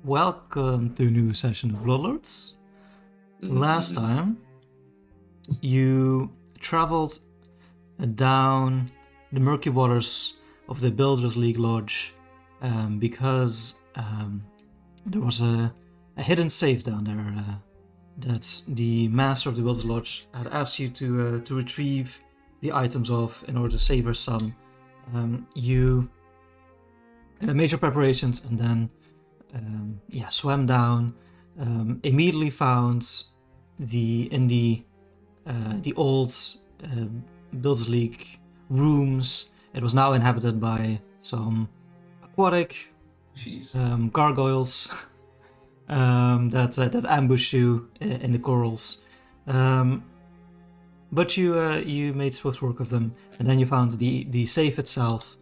Welcome to a new session of Bloodlords. Last time, you traveled down the murky waters of the Builders League Lodge because there was a hidden safe down there that the master of the Builders Lodge had asked you to retrieve the items of in order to save her son. You made your preparations and then swam down. Immediately found the old Builders League rooms. It was now inhabited by some aquatic gargoyles that ambushed you in the corals. But you made swift work of them, and then you found the safe itself,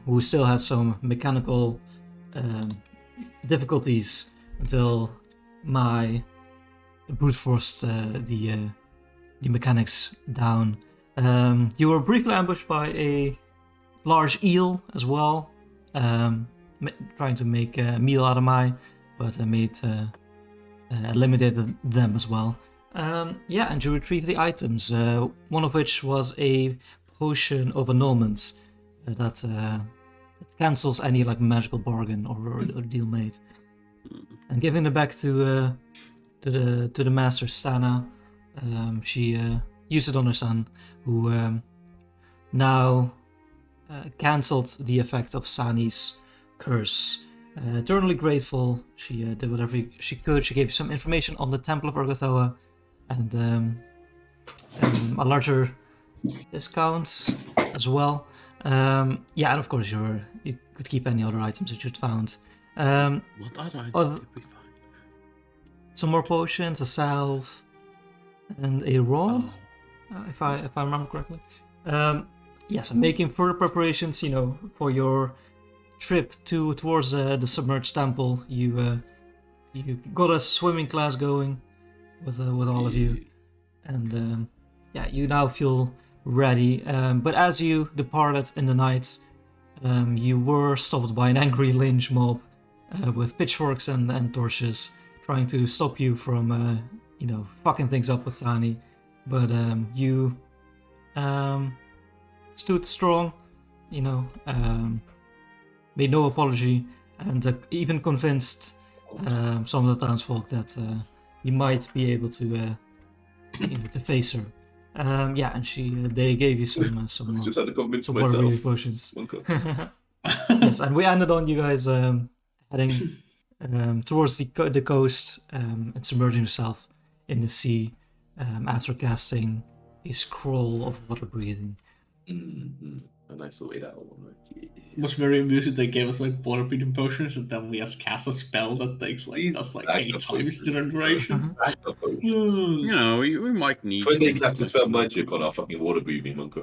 who still had some mechanical difficulties until my brute forced the mechanics down. You were briefly ambushed by a large eel as well, trying to make a meal out of my, but eliminated them as well. And you retrieved the items, one of which was a potion of annulment that cancels any magical bargain or deal made. And giving it back to the master Stana, she used it on her son, who now cancelled the effect of Sani's curse. Eternally grateful, she did whatever she could. She gave you some information on the Temple of Urgathoa and a larger discount as well. And of course you could keep any other items that you'd found. What other items did we find? Some more potions, a salve, and a rod, if I remember correctly. I'm making further preparations, for your trip towards the submerged temple. You got a swimming class going with all of you, and you now feel ready. But as you departed in the night, you were stopped by an angry lynch mob with pitchforks and torches, trying to stop you from fucking things up with Sani. But you stood strong, made no apology, and even convinced some of the townsfolk that you might be able to face her. And they gave you some just had to convince water myself. potions. Yes, and we ended on you guys heading towards the coast and submerging yourself in the sea after casting a scroll of water breathing. A nice way that one. It was very amusing. They gave us water breathing potions, and then we just cast a spell that takes that's 8 times the duration. We might need. When they cast a spell magic on our fucking water breathing monk.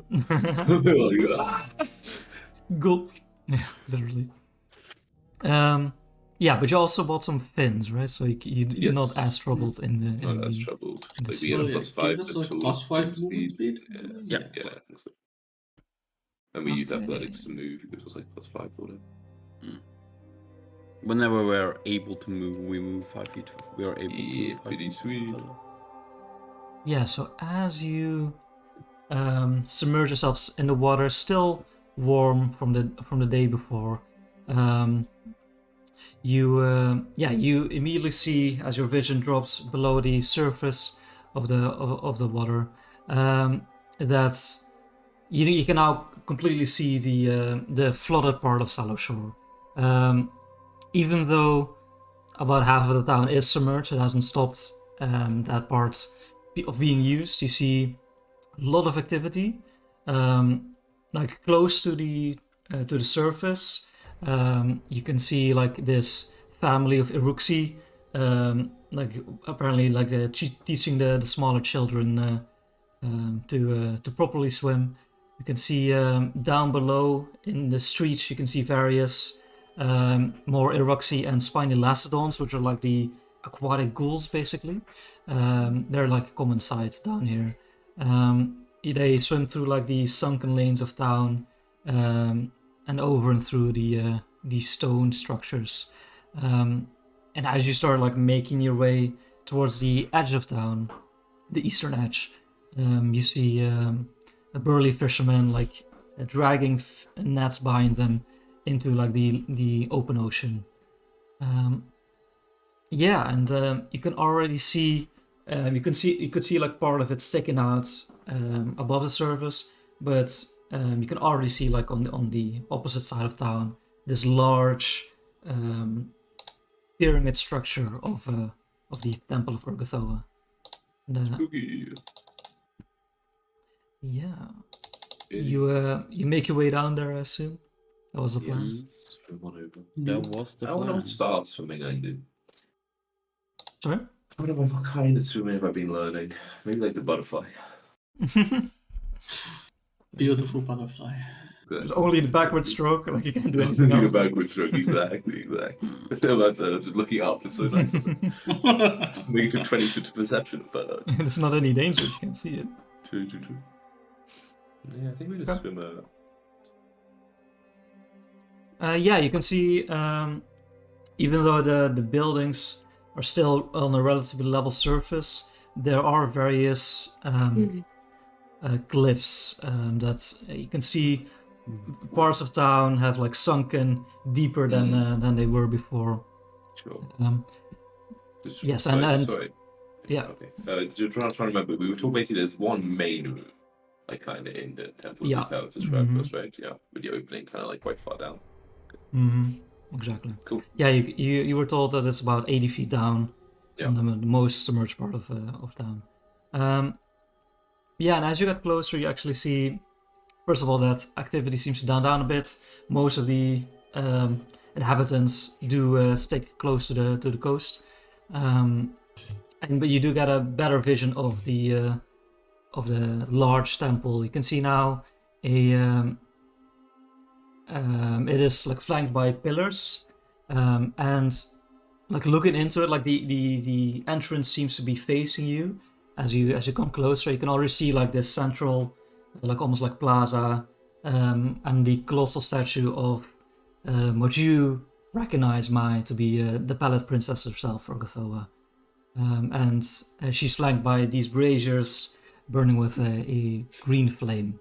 Gulp. Yeah, literally. But you also bought some fins, right? So you're not as troubled in the. Not as troubled. We had a +5 movement speed. Yeah. And we use athletics to move, which was +5 for them. Whenever we're able to move, we move 5 feet. We are able to move 5 pretty feet. sweet. Yeah, so as you submerge yourselves in the water, still warm from the day before, you immediately see, as your vision drops below the surface of the water, that you can now completely see the flooded part of Sallow Shore. Even though about half of the town is submerged, it hasn't stopped that part of being used. You see a lot of activity, close to the surface. You can see this family of Iruxi, apparently they're teaching the smaller children to properly swim. You can see down below in the streets, you can see various more Iruxi and spiny lacedons, which are the aquatic ghouls, basically. They're common sights down here. They swim through the sunken lanes of town, and over and through the stone structures. and as you start like making your way towards the edge of town, the eastern edge, you see a burly fisherman like dragging nets behind them into like the open ocean. Yeah, and you can already see you could see like part of it sticking out above the surface, but you can already see like on the opposite side of town this large pyramid structure of the Temple of Urgathoa. And, Spooky. yeah, you make your way down there, I assume. That was the plan. Yes. Swim on over. That was the I want plan. to start swimming. I do. Sorry. What kind of swimming have I been learning? Maybe like the butterfly. Beautiful butterfly. Only the backward stroke, like you can't do anything The else. backward stroke, exactly. Just looking up, it's so nice. Negative 20 to perception, but There's not any danger if you can see it. true. Yeah, I think we just swim. Yeah, you can see, even though the buildings are still on a relatively level surface, there are various cliffs that you can see. Parts of town have like sunken deeper than they were before. Sure. Yes, and sorry. yeah. Okay. Just trying to remember, we were talking basically. There's one main room, like kind of in the temple Yeah. detail to describe us, right? Yeah, with the opening kind of like quite far down. Exactly. Cool. Yeah, you were told that it's about 80 feet down, Yeah. in the most submerged part of town. Yeah, and as you get closer, you actually see, first of all, that activity seems to down a bit. Most of the inhabitants do stick close to the coast, but you do get a better vision of the large temple. You can see now it is like flanked by pillars, and like looking into it, like the entrance seems to be facing you. As you come closer, you can already see like this central, like almost like plaza, and the colossal statue of what you recognize, Mai, to be the Pallet Princess herself, Urgathoa. And she's flanked by these braziers burning with a green flame.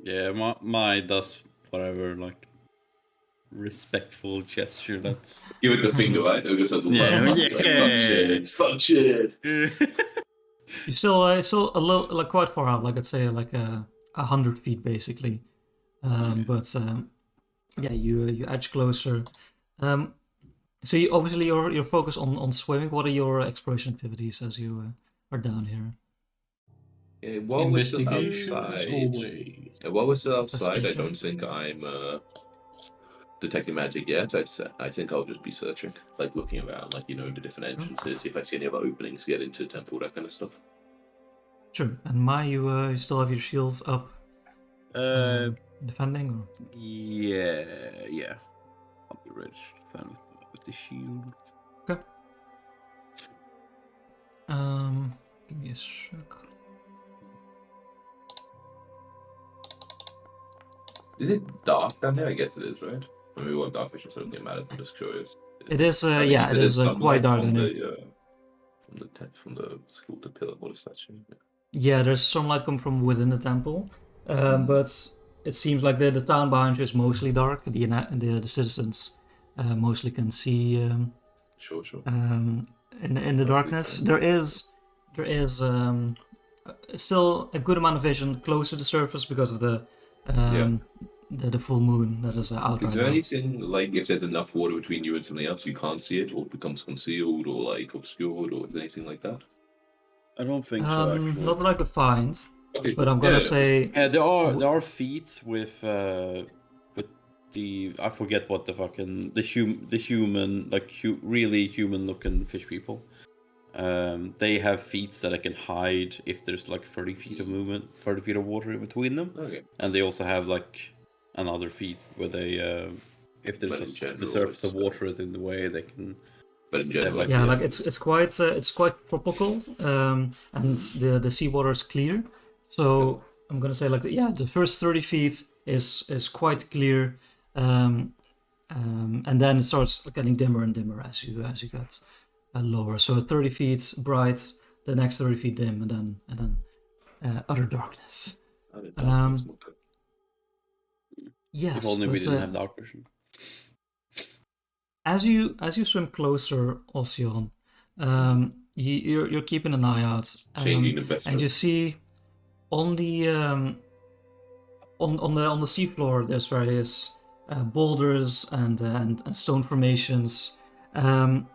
Yeah, my does whatever, like, respectful gesture. That's Give it the finger, right? Because that's a Yeah, lot of yeah. fuck shit. You're still a little, like quite far out, like I'd say like 100 feet basically. But yeah, you edge closer. So you obviously you're focused on swimming. What are your exploration activities as you are down here? Yeah, while we're still Investigation as outside, always. while we're still outside, I Investigation. don't think I'm detecting magic yet. I think I'll just be searching, like looking around, like the different entrances, if I see any other openings to get into the temple, that kind of stuff. Sure. And Mai, you still have your shields up, defending, or? yeah. I'll be ready to defend with the shield. Okay. Give me a sec. Is it dark down there? I guess it is, right? I mean, well, dark vision certainly matters. I'm just curious. It is, I mean, yeah, is it there is sunlight quite dark from in here. from the school to pillar or the statue. Yeah. Yeah, there's sunlight coming from within the temple, but it seems like the town behind you is mostly dark. The citizens mostly can see Sure. in the darkness. There is still a good amount of vision close to the surface because of the full moon that is out Is right there now. anything like if there's enough water between you and something else, you can't see it, or it becomes concealed, or like obscured, or is there anything like that? I don't think so. Actually, Not that I could find, Okay, but I'm gonna say there are feats with the, I forget what the fucking the human, like really human looking fish people. They have feats that I can hide if there's like 30 feet of movement, 30 feet of water in between them. Okay. And they also have like another feat where they, if there's But in general, the surface of it's, water is in the way, they can. But in general, like- yeah, yes. like it's quite tropical, and the seawater is clear. So I'm gonna say like the first 30 feet is quite clear, and then it starts getting dimmer and dimmer as you get lower. So 30 feet bright, the next 30 feet dim, and then utter darkness. Yes, If only we but, didn't have dark vision. as you swim closer, Ocean, you're keeping an eye out, Changing the best. and you see on the on the seafloor there's various boulders and stone formations, and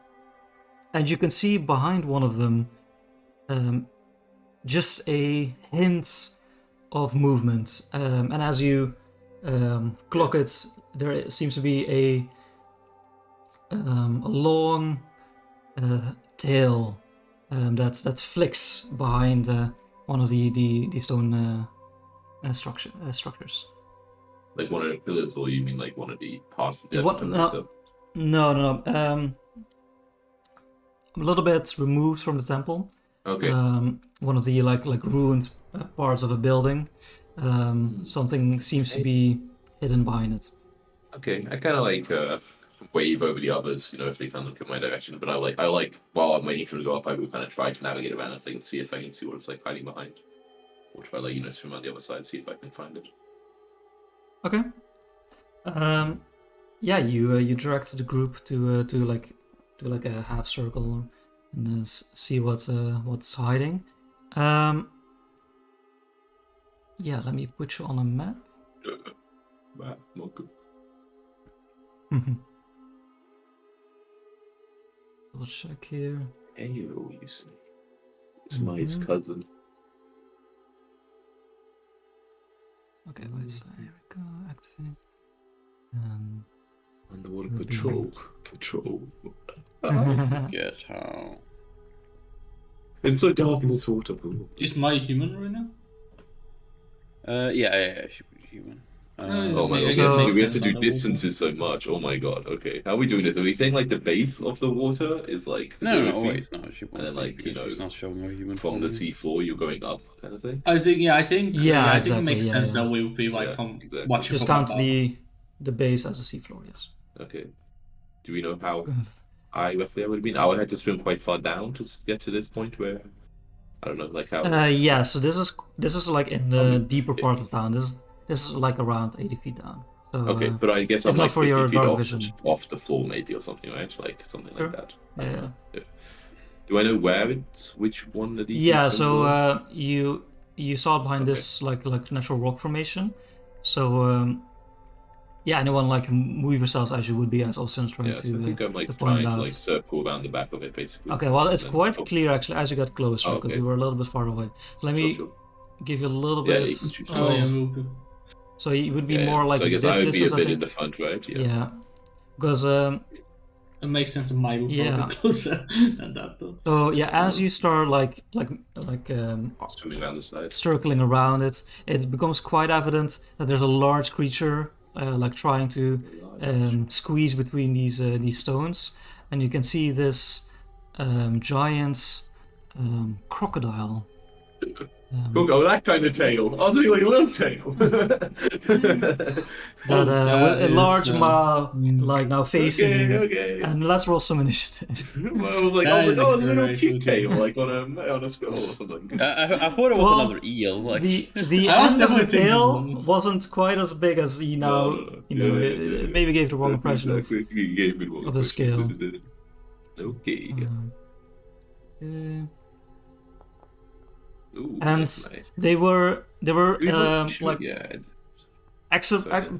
you can see behind one of them just a hint of movement, and as you clock it, there seems to be a long tail that flicks behind one of the stone structures. Like one of the pillars, or you mean like one of the parts of the What? No. A little bit removed from the temple. Okay. One of the like ruined parts of a building. Something seems to be hidden behind it. Okay, I kind of like wave over the others, if they kind of look in my direction. But I like while I'm waiting for them to go up, I will kind of try to navigate around it so I can see if I can see what it's like hiding behind, or try swim on the other side, see if I can find it. Okay. Yeah, you direct the group to do like a half circle and see what's hiding. Yeah, let me put you on a map. Wow, not good. We'll check here. Hey, you see, it's my cousin. Okay, let's here we go. Activate. Underwater patrol. Get how. It's so dark in this water pool. Is my human right now? Yeah, she was human. Oh my Okay, god, So- we have to do distances so much. Oh my god, okay. How are we doing this? Are we saying like the base of the water is like No, 0 feet? wait, no, she won't. And then, like, she's not showing her human From the form. seafloor, you're going up, kind of thing? I think Yeah, I think exactly, it makes yeah, sense yeah. that we would be like Yeah, from exactly. watching Just from count above. the base as a seafloor. Yes. Okay. Do we know how roughly I would have been? I would have to swim quite far down to get to this point where I don't know, like how. Yeah. So this is like in the deeper part of town. This is like around 80 feet down. So, Okay, but I guess if I'm not like for 50 your feet dark off, vision. off the floor, maybe, or something, right? Like something Sure. like that. Yeah. Do I know where which one of these? Yeah. things So were? you saw behind this like natural rock formation. So yeah, anyone like move yourselves as you would be as Ocean's trying Yeah, so I think I'm like to point trying it to out. like circle around the back of it, basically. Okay, well, it's And then- quite oh, clear actually as you get closer Oh, because okay. you were a little bit far away. So let me sure. give you a little Yeah, bit. you can shoot Oh yeah, yourself. okay. So it would be Yeah, more like so I guess this I would be a distance, I bit in think. the front, right? Yeah, because It makes sense that my would Yeah. be closer than that though. so yeah, as you start like Swimming around the side. circling around it, it becomes quite evident that there's a large creature like trying to squeeze between these stones, and you can see this giant crocodile. Oh, that kind of tail. I was thinking like a little tail. That that with a is, large mouth, like now facing you. okay. And let's roll some initiative. I was like, That is oh, a a little very cute good tail, one. like on a skull or something. I thought it was Well, another eel. Like The I was end of the definitely tail thinking- wasn't quite as big as he now. No. It maybe gave the wrong impression of. Exactly. He gave me the wrong of the scale. impression. Okay. Ooh, And that's nice. they were We both shoot, like yeah.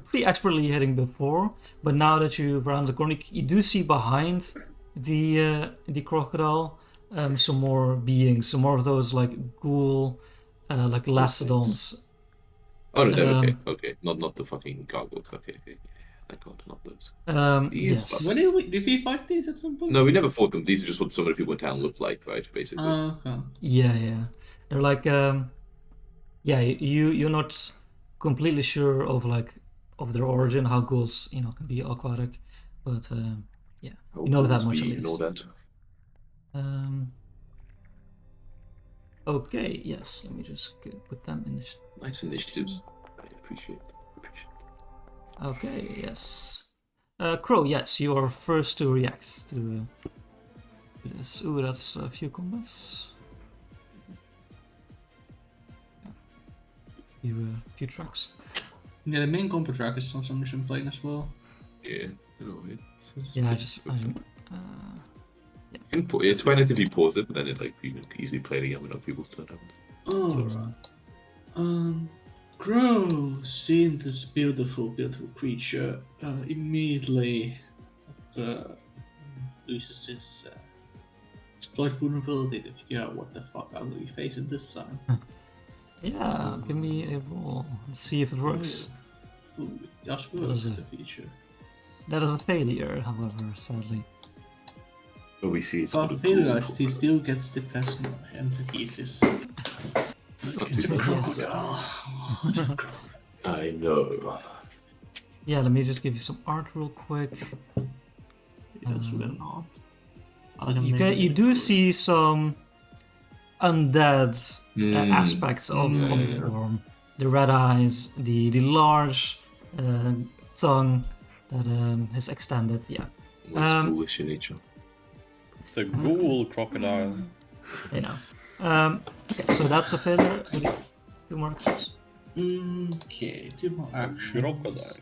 pretty expertly hitting before, but now that you've rounded the corner, you do see behind the crocodile some more beings, some more of those like ghoul, like lacedons. Oh no, okay, Um, okay, not the fucking gargoyles. Okay, thank God, not those. Yes. When did we fight these at some point? No, we never fought them. These are just what so many people in town look like, right? Basically. Okay. Yeah. They're like yeah, you're not completely sure of their origin, how ghouls, can be aquatic, but yeah. You know that much at You know least. that. Okay, yes, let me just put them in the Nice initiatives. I appreciate. Okay, yes. Crow, yes, you are first to react to this. Ooh, that's a few combats. Few tracks. Yeah, the main combo track is on some mission plane as well. Yeah. It's Yeah, it's quite nice if you pause it, but then it like you can easily play it again without people still haven't. Alright. Crow, seeing this beautiful creature, immediately uses his exploit vulnerability to figure out what the fuck I'm gonna be facing this time. Yeah, give me a roll. Let's see if it works. Ooh, it just works, the feature. That is a failure, however, sadly. But we see it's But realized he still gets the personal antithesis. It's a crocodile. I know. Yeah, let me just give you some art real quick. You do see some undead aspects of the form. The red eyes, the large tongue that is extended. Yeah. Foolish in nature. It's a ghoul crocodile. You know. Okay, so that's a failure. 2 more actions. Okay, 2 more actions. Crocodile.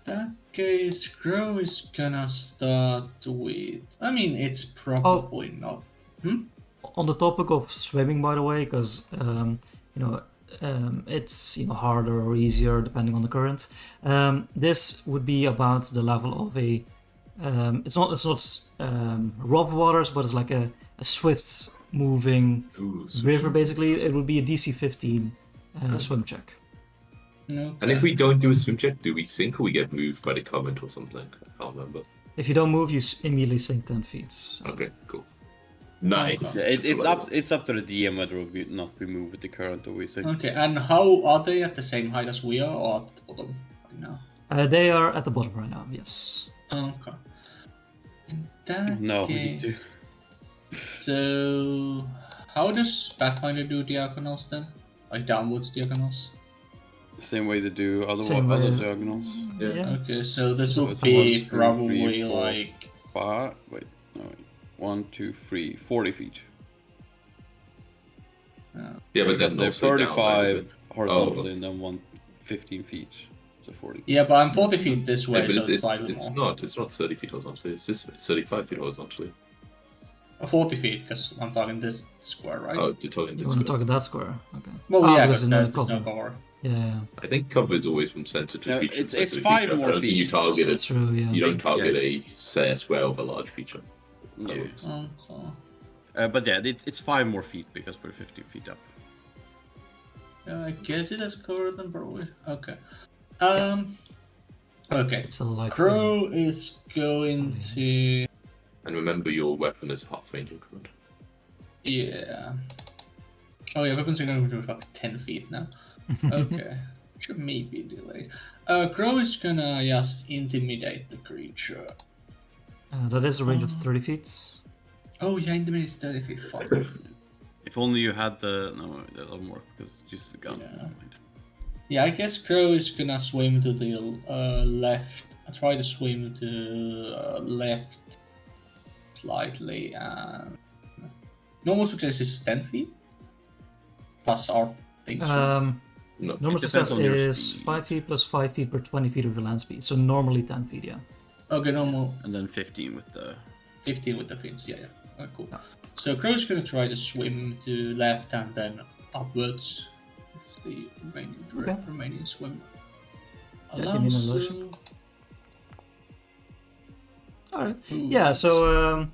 That case, Crow is gonna start with. I mean, it's probably not. On the topic of swimming, by the way, because it's harder or easier depending on the current. This would be about the level of a. It's not rough waters, but it's like a swift moving river. Basically, it would be a DC 15 swim check. Okay. And if we don't do a swim check, do we sink or we get moved by the current or something? I can't remember. If you don't move, you immediately sink 10 feet. So. Okay, cool. Nice. Yeah, it's up to the DM whether or not we move with the current or we sink. Okay, and how are they at the same height as we are, or at the bottom right now? They are at the bottom right now. Yes. Okay. In that No, we case, need to. So, how does Pathfinder do diagonals then? Like downwards diagonals? Same way to do other Same way. diagonals. Yeah. Okay, so this So will it's be 1, 2, probably 3, 4, like 5. Wait, no. 1, 2, 3, 40 feet. Yeah, but Because then they're also down, 35 horizontally Oh. and then 15 feet. So 40. yeah, but I'm 40 feet this way, Yeah, but so it's slightly it's more. not 30 feet horizontally. It's 35 feet horizontally. 40 feet, because I'm talking this square, right? Oh, you're talking You this want way. to talk that square? Okay. Well, yeah, because because there's there's no no cover. cover. Yeah. I think cover is always from center to No, creature. it's to 5 creature. more I don't think you feet. target That's true. Yeah. You don't target a square of a large creature. Yeah. Okay. But yeah, it's 5 more feet because we're 15 feet up. Yeah, I guess it has cover then, probably. Okay. Okay. It's a like. Crow is going to. And remember, your weapon is half range increment. Yeah. Oh yeah, weapons are going to be about 10 feet now. Okay. Should maybe delay. Crow is gonna just intimidate the creature. That is a range of 30 feet. Oh yeah, intimidate is 30 feet. Fuck. If only you had the. No, that doesn't work because it's just the gun. Yeah. Never mind. Yeah, I guess Crow is gonna swim to the left. I try to swim to left slightly, and normal success is 10 feet. Plus our things. No. Normal It success depends on your is speed. 5 feet plus 5 feet per 20 feet of your land speed. So normally 10 feet, yeah. Okay, normal And then 15 with the. 15 with the fins. Yeah. Cool. So Crow is gonna try to swim to left and then upwards. If the remaining swim. Yeah, give me an illusion. Alright. Ooh. Yeah, so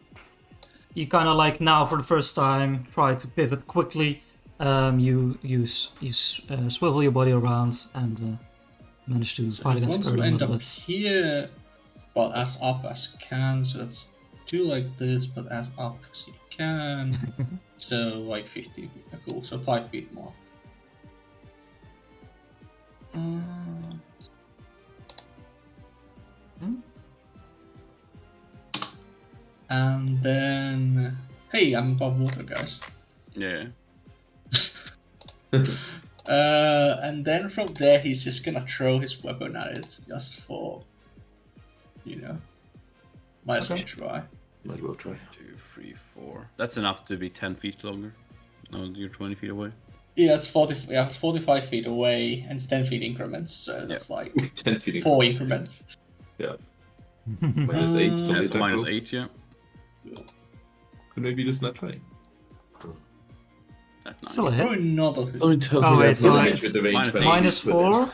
you kind of like now for the first time try to pivot quickly. You swivel your body around and manage to fight I against want Curd to a end little up bit. here, well, as up as can, so that's 2 like this, but as up as you can. So like 50 feet. Cool, so 5 feet more. And then, hey, I'm above water, guys. Yeah. And then from there, he's just gonna throw his weapon at it, just for Might as well Okay. try. Might as well try. 2, 3, 4. That's enough to be 10 feet longer. No, you're 20 feet away. Yeah, it's 40. Yeah, it's 45 feet away, and it's 10 feet increments. So that's like 10 feet. 4 increments. Yeah. Minus 8. Mm. Something Yeah, like so that, minus bro. 8, yeah. Could maybe just not 20. That's nice. Still a hit. Probably not. Of Something tells Oh, me wait, that's so not it's with the range minus for eight. Minus ages, but then- 4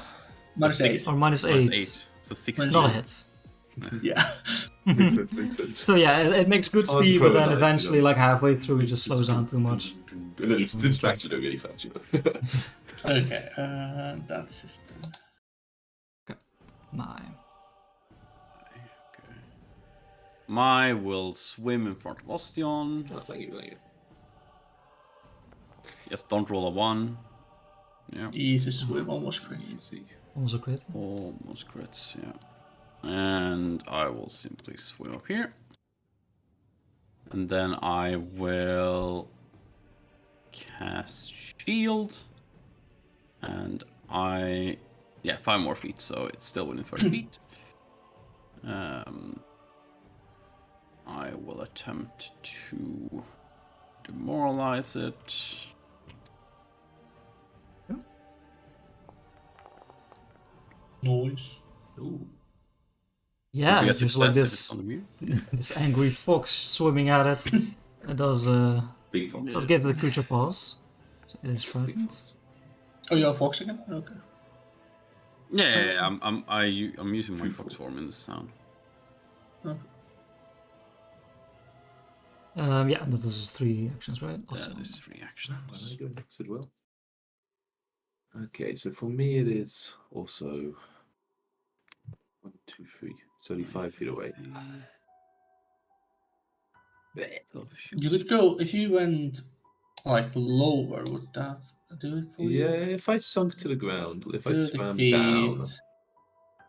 minus So 8. or minus Minus 8? 8. So 6. Minus Not a eight. hit. Yeah. Makes sense, makes sense. So yeah, it makes good Hard to speed, throw but a then knife, eventually, you know. like halfway through, it just slows down too much. And then it's actually don't get any faster, you know. Okay. That's just. 9. Okay. My will swim in front of Ostion. Oh, thank you, thank you. Just don't roll a 1. Yeah. Jesus, we're almost crazy. Easy. Also crit. Almost crits, yeah. And I will simply swim up here. And then I will cast shield. And yeah, 5 more feet, so it's still within 30 feet. I will attempt to demoralize it. Noise. Ooh. Yeah, Be a just like success if this, it's on the view. this angry fox swimming at it. It does Big fox. does give the creature pause. It is Big frightened. fox. Oh, you're a fox again? Okay. Yeah, I'm using my fox form in this sound. Okay. Yeah, and that is 3 actions, right? Awesome. That is 3 actions. Well, I go next as well. Okay, so for me it is also 1, 2, 3. It's only 5 feet away. You could go if you went like lower. Would that do it for Yeah, you? if I sunk to the ground, if I 30 swam feet. down.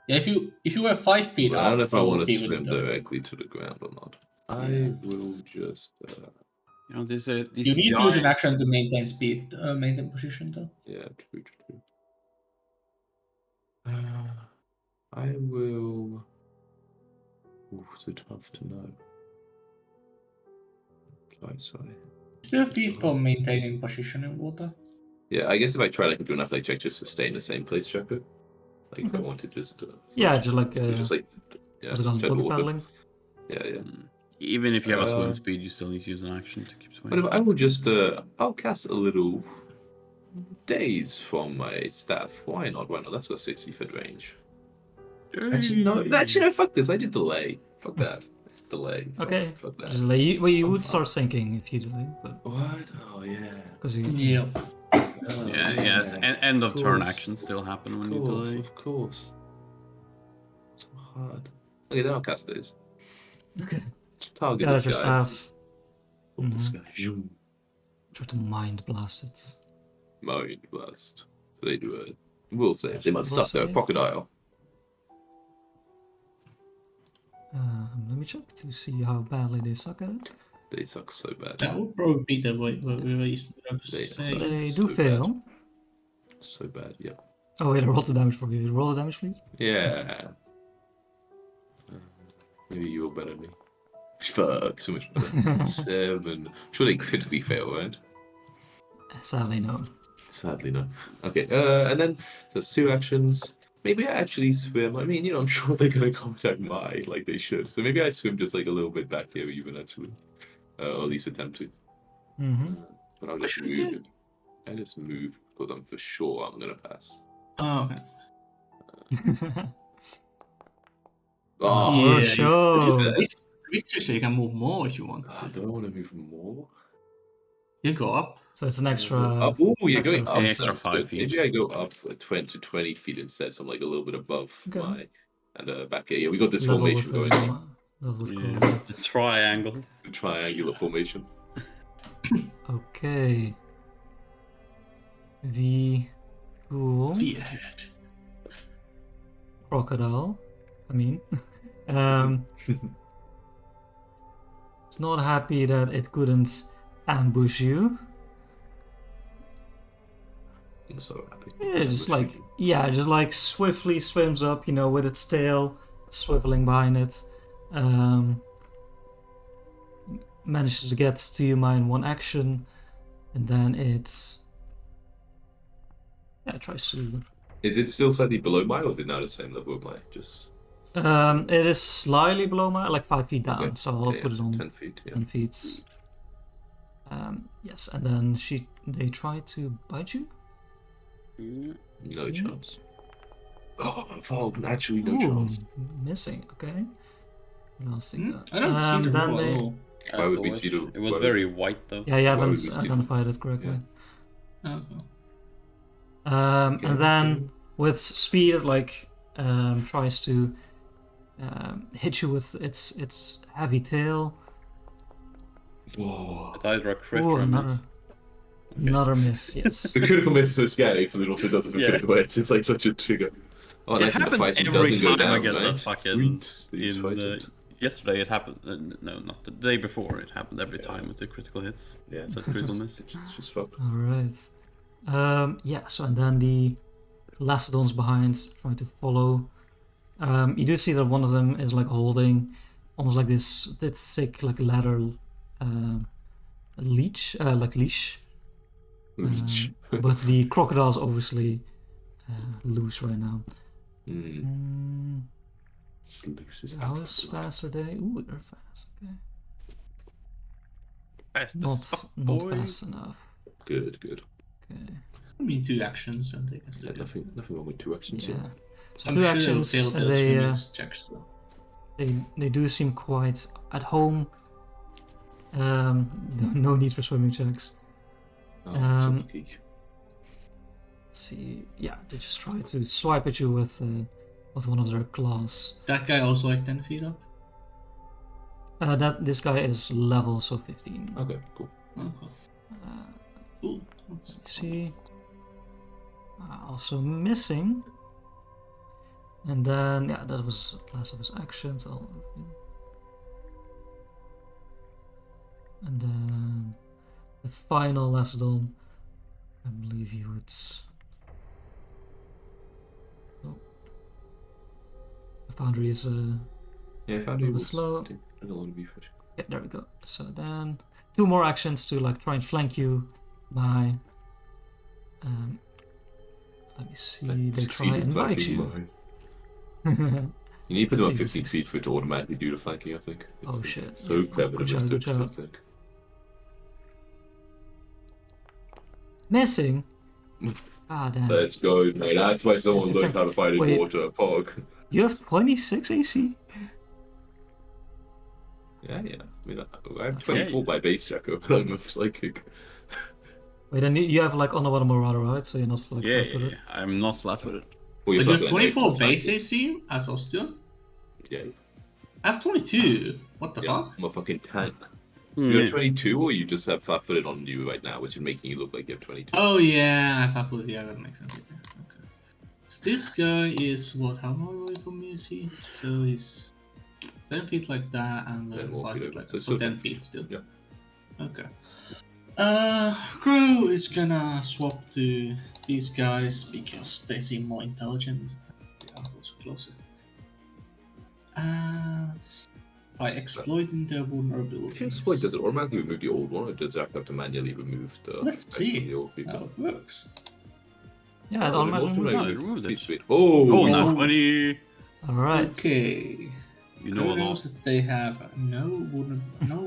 Yeah, if you were 5 feet But up, I don't know if I it would want to be swim within 30. directly to the ground or not. Yeah. I will just. You know, there's these You need to use an giant- action to maintain speed, maintain position though. Yeah, true, true. I will. Ooh, too tough to know. Sorry. Still feet for maintaining position in water. Yeah, I guess if I tried, I could do an athletic check just to stay in the same place, check it. Like if I Okay. wanted just to. Yeah, just like just like. Yeah, what's it just called, tread doggy water. paddling. Yeah, yeah. Even if you have a swim Uh, speed, you still need to use an action to keep But swimming. if I will just. I'll cast a little. Daze from my staff. Why not? Why not? That's got 60-foot range. Actually, no. Actually, no. Fuck this. I did delay. Fuck that. Delay. Fuck- Okay. Fuck that. Just like you would start sinking if you delay, but What? Oh yeah. because you Yeah. Oh, Yeah. End of turn course. actions still happen Of when you course, delay. of course. So hard. Okay, then I'll cast this. okay. Target Got this your guy. staff. Oh, this Mhm. guy. Zoom. Try to mind blast it. Mind blast. So they do a will save. They must Will suck their save. crocodile. Let me check to see how badly they suck at it. They suck so bad. That would probably be the way we used to They say. suck. They so do fail. So bad, yeah. Oh wait, I rolled the damage for you. Roll the damage, please. Yeah. Maybe you're better than me. Fuck, so much better. 7. Sure they critically fail, right? Sadly, no. Sadly, no. Okay, and then there's 2 actions. Maybe I actually swim. I mean, you know, I'm sure they're gonna contact my like they should. So maybe I swim just like a little bit back here, even actually, or at least attempt to. Mm-hmm. But I'll just move it. I just move because I'm for sure I'm gonna pass. Oh, okay. Oh, Yeah, sure. So you can move more if you want. I don't want to move more. You go up. So it's an extra. Up. Oh, you're extra going up. five. Extra That's 5 good. feet. Maybe I go up 20 feet instead, so I'm like a little bit above Okay. my and back here. Yeah, we got this Level formation with, going on. level with Yeah, cool. the triangle. The triangular formation. Okay. The ghoul, Yeah. crocodile. I mean, it's not happy that it couldn't ambush you. I'm so happy. Yeah, just like swiftly swims up, with its tail, swiveling behind it. Manages to get to Yuma in one action, and then it tries to. Is it still slightly below mine, or is it now the same level of mine? Just It is slightly below my, like 5 feet down, okay. so I'll put it on 10 feet. Yeah. 10 feet. Yes, and then they try to bite you. No chance. Oh, naturally no Ooh, chance. missing. Okay. What else they got? I don't see the then roll they- at all. Why would we see the? It was very white though. Yeah, you Why haven't would we see- identified it correctly. Oh. And then with speed, it like tries to hit you with its heavy tail. Whoa. It's either a crit Ooh, or a miss. another miss. Yes. The critical miss is so scary, but it also doesn't feel Yeah. critical hits. It's like such a trigger. Oh, It and actually the happens fighting every doesn't go time down, against right? that fucking. Sweet fighting. Yesterday it happened. No, not the day before. It happened every Yeah. time with the critical hits. Yeah, It's a critical miss. It's just fucked. All right. Yeah. So and then the Lacedons behind trying to follow. You do see that one of them is like holding almost like this thick like leather leash. But the crocodile's obviously loose right now. Loose as How hell. fast are they? Ooh, they're fast. Okay. Fast Not as fuck, not boy. fast enough. Good. Okay. I mean, 2 actions and they can Yeah, still nothing wrong with 2 actions. Yeah. Yeah. So I'm 2 sure actions. they'll fail the They swimming checks though. they do seem quite at home. No need for swimming checks. Oh, so Um, lucky. Let's see. Yeah, they just try to swipe at you with one of their claws. That guy also like 10 feet up? This guy is level, so 15. Okay, cool. Oh, cool. Cool. That's Let's see. Also missing. And then, yeah, that was last of his actions. And then the final Lacedon, I believe he would. Oh. The foundry is Yeah, how a do you little bit slow. a lot of fish. Yeah, there we go. So then 2 more actions to like try and flank you by. Let me see. They try and bite you. You need to put Let's it on see, 15 this feet for it to automatically do the flanking, I think. Oh, shit. So Yeah. clever Good to job, miss good it, job. I think. Missing. Ah, damn. Let's go, mate. That's why someone It's a learned how to fight in wait. water. Pog. You have 26 AC. Yeah. I mean, I'm 24 by base, Jacko. I'm a psychic. Wait, and you have like Onawada Morada, right? So you're not like Yeah, flat-footed? yeah. I'm not flat-footed. Well, But you're you have fucking 24 an base eight, AC as us do? Yeah, I have 22. What the yeah. fuck? I'm a fucking 10. Hmm. You have 22, or you just have flat-footed on you right now, which is making you look like you have 22. Oh yeah, I thought yeah, that makes sense. Okay. So this guy is what? How far away from me is he? So he's 10 feet like that, and 10 then more 5 feet feet over. like So that. it's So still 10 10 feet still. Yeah. Okay. Crow is gonna swap to these guys because they seem more intelligent. They are also closer. By exploiting their If you vulnerabilities. exploit, does it automatically remove the old one, or does Zach have to manually remove the Let's effects see of the old how people? it works. Yeah, it Oh, automatically it moves. No, it removed it. Sweet. Oh, Oh, not 20. Alright. Okay. You know Who a knows lot. that they have no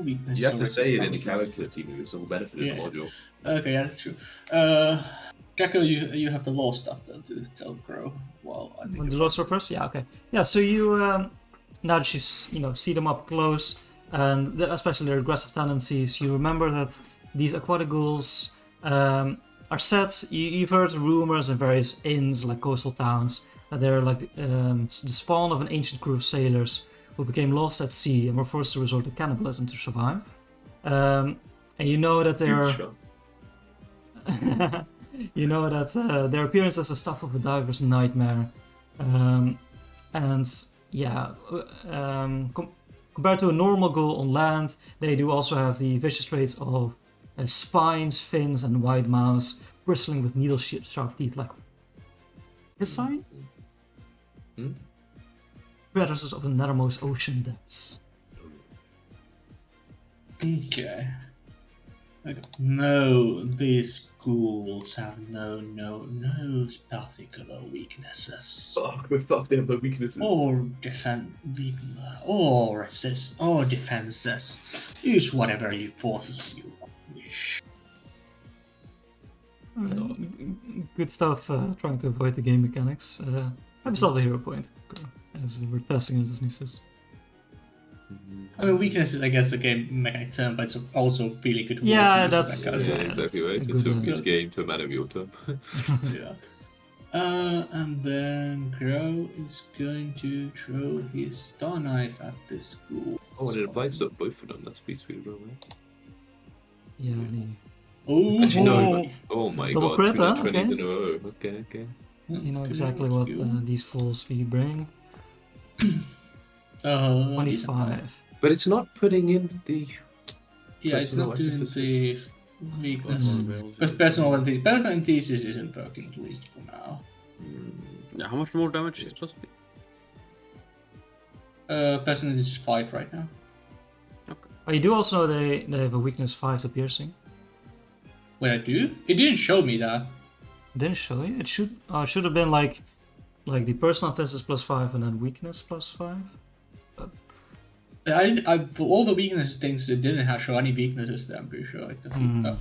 weaknesses. You have to or say it in the resistances. character team, it's all benefit Yeah. of the module. Okay, yeah, that's true. Jacko, you have the law stuff then to tell Crow. Well, I think When the about lost her first? Yeah, okay. Yeah, so you, now that you see them up close, and especially their aggressive tendencies, you remember that these aquatic ghouls are set. You've heard rumors in various inns, like coastal towns, that they're like the spawn of an ancient crew of sailors who became lost at sea and were forced to resort to cannibalism to survive. And you know that they're... Future. You know that their appearance is the stuff of a diver's nightmare. And yeah, compared to a normal ghoul on land, they do also have the vicious traits of spines, fins, and wide mouths, bristling with needle-sharp teeth like his sign. predators of the nethermost ocean depths. Okay. No, these ghouls have no particular weaknesses. Fuck, we fucked them, the weaknesses. Or or resist, or defenses. Use whatever forces you wish. Good stuff, trying to avoid the game mechanics. Have yourself a hero point, as we're testing out this new system. I mean, weakness is, I guess, a game mechanic term, but it's also really good. Yeah, word that's- use of that Yeah, kind of exactly that's right. a It's good, a this game to man of your term. yeah. And then Crow is going to throw his star knife at this ghoul. Oh, and it applies to both of them. That's pretty sweet, bro, man. Yeah, Oh, Actually, no. Oh my Double god, crit, two huh? 20s Okay. in a row. Okay, okay. you know exactly what these full speed bring. 25. But it's not putting in the. Yeah, it's personal not doing emphasis. the weakness. Mm. But personal antithesis isn't working, at least for now. Yeah, how much more damage is it supposed to be? Personal is 5 right now. Oh, you do also know they have a weakness 5 to piercing. Wait, I do? It didn't show me that. Didn't show you? It should have been like the personal defense plus 5 and then weakness plus 5. For all the weaknesses things, it didn't show any weaknesses there, I'm pretty sure. Like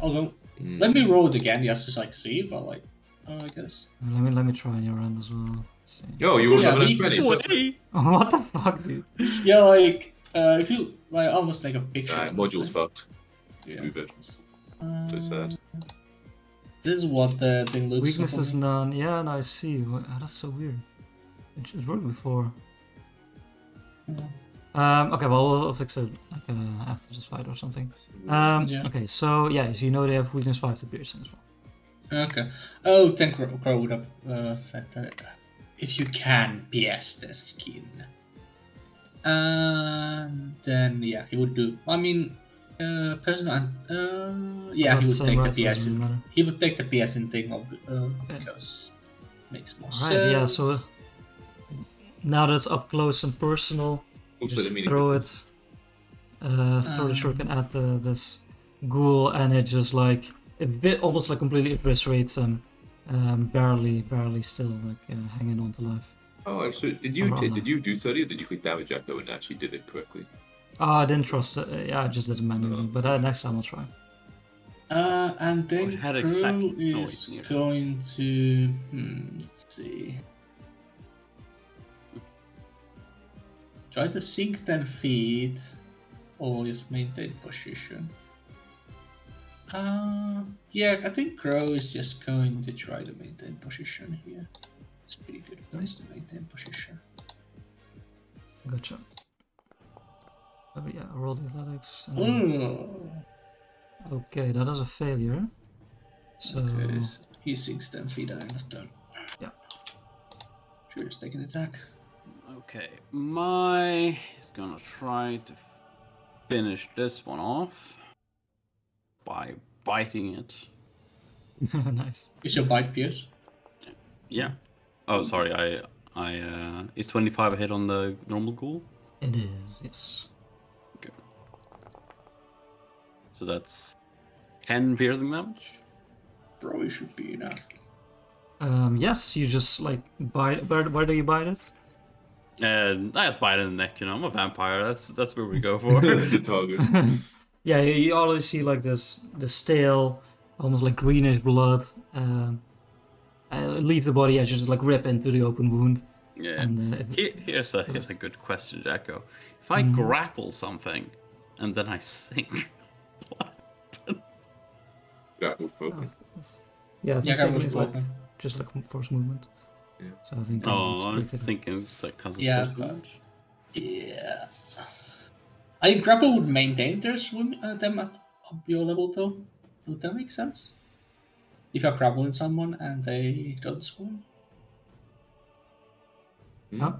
although, Mm. let me roll it again just to see, but I guess. Let me try on your end as well. Let's see. Yo, you rolled Yeah, another weakness 20. is- What the fuck, dude? Yeah, if you almost like a picture. of this Module's thing. fucked. Yeah. Move it. Uh, So sad. This is what the thing looks Weakness like. is none. Yeah, no, I see. That's so weird. It worked before. Okay, well, we'll fix it like, after this fight or something. Yeah. Okay, so yeah, so you know they have weakness 5 to piercing as well. Okay. Oh, then Crow would have said that. If you can pierce the skin. And then, yeah, he would do. I mean, personal. Yeah, About he would same take the right, so it doesn't piercing. matter. He would take the piercing thing of because makes more sense. Alright, yeah, so now that it's up close and personal, Also, just the meaning throw of it, throw the shuriken at this ghoul, and it just like a bit almost like completely eviscerates him, barely still like hanging on to life. Oh, actually, did you do study or did you click damage echo and actually did it correctly? I didn't trust it. Yeah, I just did it manually, but next time I'll try. And then It had Crow exact is noise near. going to. Let's see. Try to sink 10 feet, or just maintain position. Yeah, I think Crow is just going to try to maintain position here. It's a pretty good place to maintain position. Gotcha. But yeah, roll the athletics. Oh. Okay, that is a failure. So Okay, so he sinks 10 feet at the end of turn. Yeah. Sure, just take an attack. Okay, my is gonna try to finish this one off by biting it. nice. Is your bite pierce? Yeah. Oh, sorry. I is 25 a hit on the normal ghoul? It is, yes. So that's 10 piercing damage. Probably should be enough. Yes, you just like bite. Where do you bite it? And I just bite in the neck. You know, I'm a vampire. That's where we go for. Target. Yeah, you always see like the stale, almost like greenish blood leave the body as you just like rip into the open wound. Yeah. And, Here's a good question, Jacko. If I grapple something and then I sink, Grapple focus. Yeah, I think Yeah, second was is like broken. just like force movement. Yeah. So I think oh, it's I'm predicted. thinking it's like constant Yeah, force but- damage. Yeah. I think grapple would maintain their swim them at your level though. Would that make sense? If you're grappling someone and they don't swim? Huh?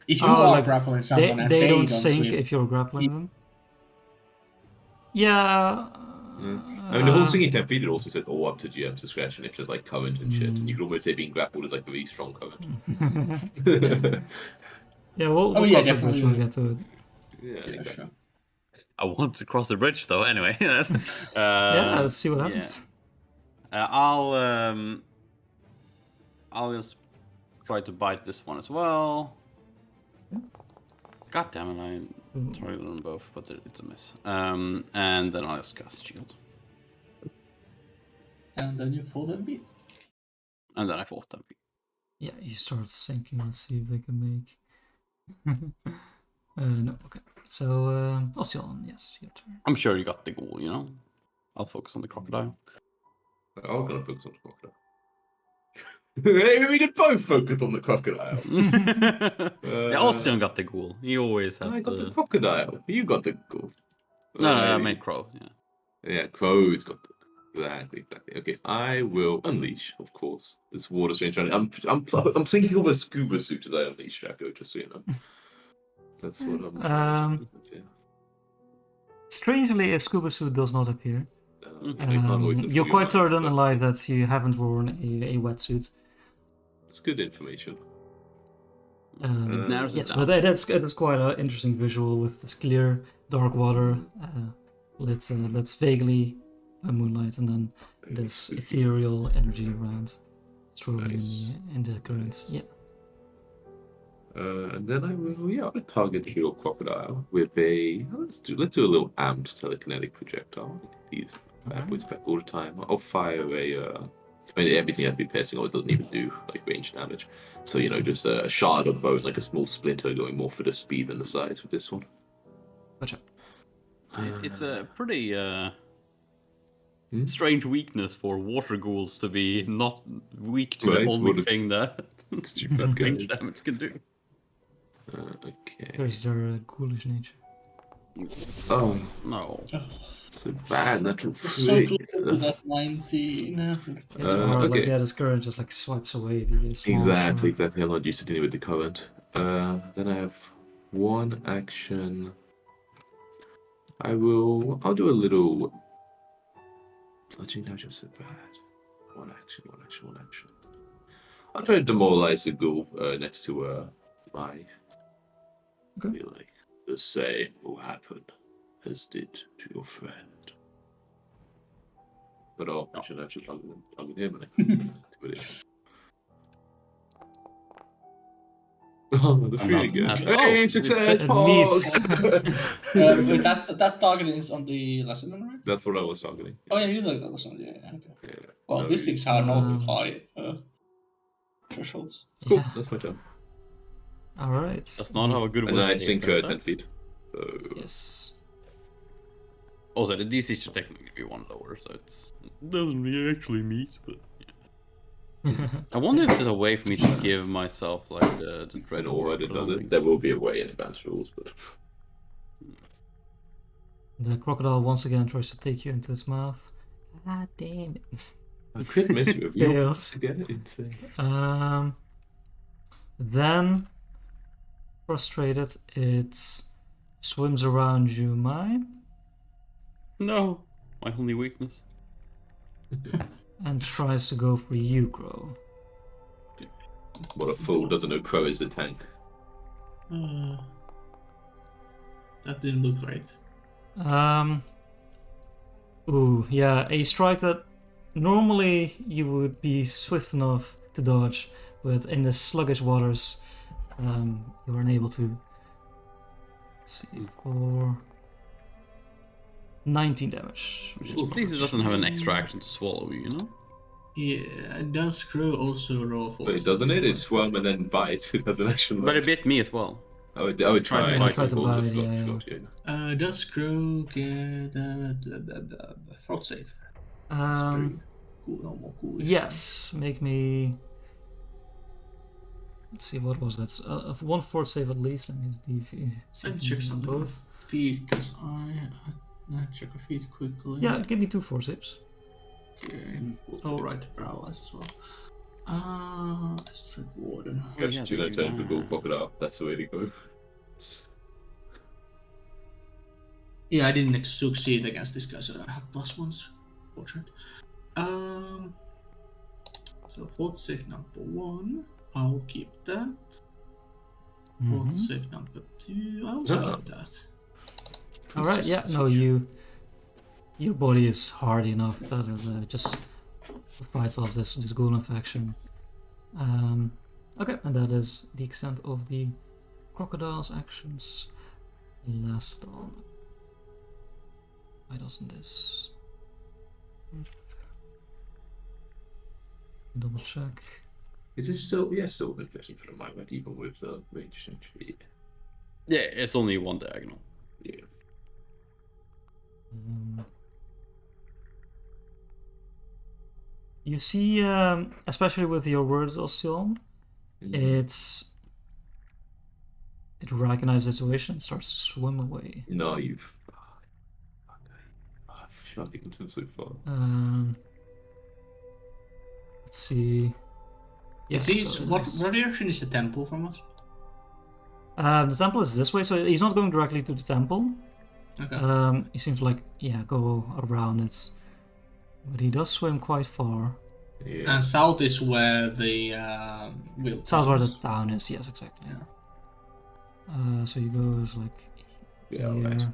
If you Oh, are like, grappling someone and They don't swim, sink if you're grappling them. Yeah. I mean, the whole singing 10 feet, it also says all up to GM's discretion if there's like current and shit. And you could almost say being grappled is like a really strong current. Yeah, we'll Oh, yeah, cross the bridge when we definitely. get to it. Yeah, Yeah, exactly. sure. I want to cross the bridge though. Anyway, Yeah, let's see what yeah. happens. I'll just try to bite this one as well. God damn it! I targeted them both, but it's a miss. And then I'll just cast shield, And then you fall and beat. and then I fought them. Yeah, you start sinking and see if they can make. No, okay. So, Ocean, yes, your turn. I'm sure you got the goal. You know, I'll focus on the crocodile. I'm gonna focus on the crocodile. Maybe we could both focus on the crocodile. Yeah, Austin got the goal. He always has I got the the. crocodile. You got the goal. No, I meant crow. Yeah. Yeah, crow's got the. Exactly. Okay, I will unleash, of course, this water strange. I'm thinking of a scuba suit as I unleash Jacko, just so you know. That's what I'm. Strangely, a scuba suit does not appear. You're You're quite certain in life that you haven't worn a wetsuit. It's good information. Narrows it Yes, down. but that's quite an interesting visual with this clear, dark water lit vaguely by moonlight, and then this ethereal energy around swirling in the current. Yeah. And then I will, I'll target the hero crocodile with a. Let's do a little amped telekinetic projectile. These bad boys back all the time. I'll fire a. I mean, everything has to be piercing, or it doesn't even do like range damage. So just a shard of bone, like a small splinter, going more for the speed than the size with this one. Gotcha. It's a pretty strange weakness for water ghouls to be not weak to the only thing that range damage can do. Okay. There's their ghoulish nature. Oh no. So bad natural So close to that 19. It's more okay. like this current just like swipes away the small Exactly. shard. I'm not used to dealing with the current. Then I have one action. I'll do a little bludgeoning damage. So bad. One action. I'll try to demoralize the ghoul next to my. Okay. Feel like the same will happen as did to your friend. But I should actually target him. Oh, the free again. Hey, success! It Pause! That target is on the lesson, right? That's what I was targeting. Oh yeah, you know that lesson. Yeah, okay. Yeah. Well, these things are not high thresholds. Cool, Yeah. that's my turn. Alright. That's not how a good And then I wisdom sink save 10 turns feet. So... Yes. Also, the DC should technically be one lower, so it doesn't really actually meet. But yeah. I wonder if there's a way for me to give myself like the dread aura. But I don't think there so. will be a way in advanced rules, but The crocodile once again tries to take you into its mouth. God damn it. I crit miss with you. Fails. Again, insane. Then, frustrated, it swims around you, mine, No, my only weakness. and tries to go for you, Crow. What a fool doesn't know Crow is a tank. That didn't look right. Ooh, yeah, a strike that normally you would be swift enough to dodge, but in the sluggish waters, you were unable to. Let's see, for 19 damage. Which is At least it doesn't have an extra action to swallow you, you know? Yeah, does Crow also roll for? But doesn't it? It swim and then bites. It has an action. But it bit me as well. I would try to and bite try to also bite, float, yeah. Does Crow get the throat save? Cool, Normal cool. yes, make me. Let's see, what was that? 1/4 save at least. Let me see And if check you some do both. feet, because I check her feet quickly. Yeah, give me 2 4 saves. Okay. Alright, paralyzed as well. Strike Warden. Yes, yeah, do they that do turn to that. go pop it up. That's the way to go. Yeah, I didn't succeed against this guy, so I have +1s. Fortunate. So fourth save number 1. I'll keep that. What Mhm. save number 2? I also Ah. get that. All right. Yeah. No, your body is hard enough that it just fights off this ghoul infection. Okay, and that is the extent of the crocodile's actions. Last on. Why doesn't this? Double check. Is this still? Yeah, still been fishing for the moment, even with the range change. Yeah, it's only one diagonal. Yeah. You see, especially with your words, Oscion, it recognizes the situation and starts to swim away. No, you've. I've fucking been so far. Let's see. Is Yeah, he, so what nice. direction is the temple from us? The temple is this way, so he's not going directly to the temple. Okay. He seems like, yeah, go around it. But he does swim quite far. Yeah. And south is where the wheel. South where the is. town is, yes, exactly. Yeah. So he goes like Yeah, here, right.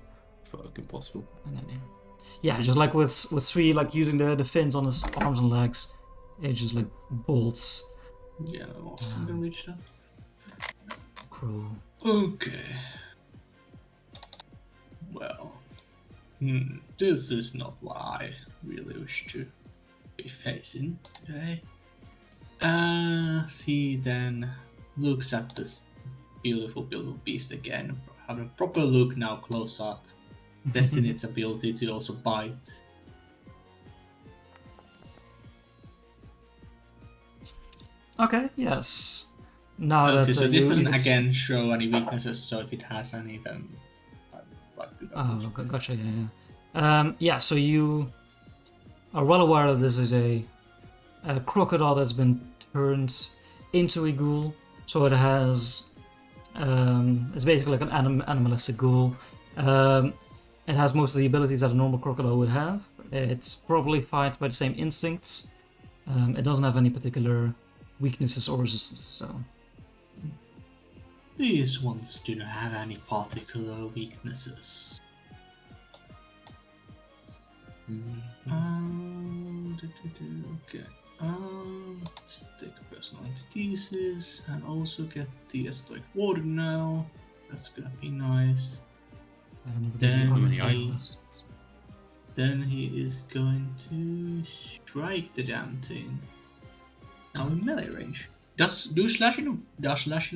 Fucking possible. and then in. Yeah, just like with Sui, like using the fins on his arms and legs, it just like bolts. Yeah, Austin can reach that. Crow. Okay. Well, this is not what I really wish to be facing today. He then looks at this beautiful, beautiful beast again, having a proper look now close up, testing its ability to also bite. Okay, yes. Now Okay, that so this you- doesn't it's- again show any weaknesses, so if it has any, then I'd like to Oh, double check. gotcha. Yeah. Yeah. So you are well aware that this is a crocodile that's been turned into a ghoul. So it has. It's basically like an animalistic ghoul. It has most of the abilities that a normal crocodile would have. It's probably fights by the same instincts. It doesn't have any particular weaknesses or resistance. So. These ones do not have any particular weaknesses. Okay. Let's take personal antithesis and also get the Stoic Water now. That's gonna be nice. I never Then did the many armor he- list. Then he is going to strike the damn thing. Now in melee range. Does slashing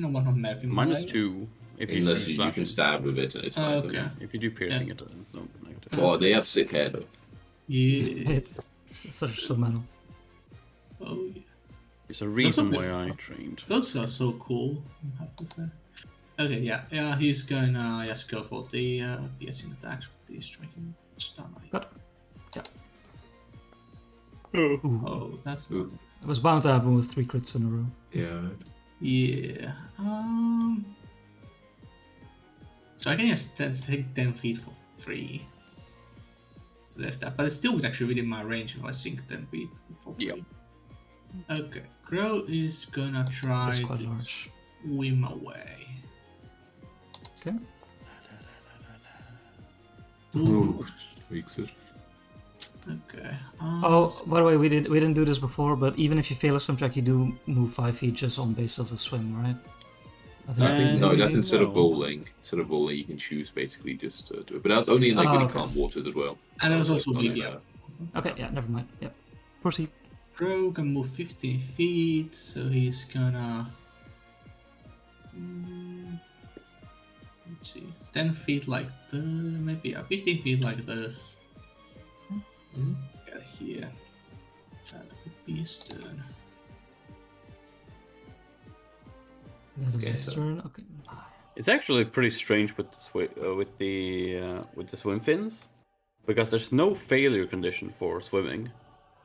on one of melee? -2 if you Unless you slash can it. stab with it and it's fine. Okay. If you do piercing, it doesn't. No, negative. Oh, they have sick hair though. Yeah. It's such a metal. Oh yeah. There's a reason bit- why I trained. Those are so cool. I have to say. Okay, yeah. He's gonna just go for the piercing attacks with the striking stun. Got it. Oh, that's not. It was bound to happen with 3 crits in a row. Yeah. Yeah. So I can just take 10 feet for free. So there's that, but it's still actually within my range if I sink 10 feet for free. Yep. Okay, Crow is gonna try It's quite to large. swim away. Okay. Ooh. Makes it. Okay. Oh, by the way, we didn't do this before, but even if you fail a swim check, you do move 5 feet just on basis of the swim, right? I think no, maybe that's instead of no. bowling. Instead of bowling, you can choose basically just to do it. But that's only in like really okay. calm waters as well. And there's also Not in, video. Okay, yeah, never mind. Yep. Proceed. Crow can move 15 feet, so he's gonna. Let's see. 10 feet like this. Maybe 15 feet like this. Get here. That would be his turn. That is Okay, his so- turn. Okay. It's actually pretty strange with the swim fins, because there's no failure condition for swimming,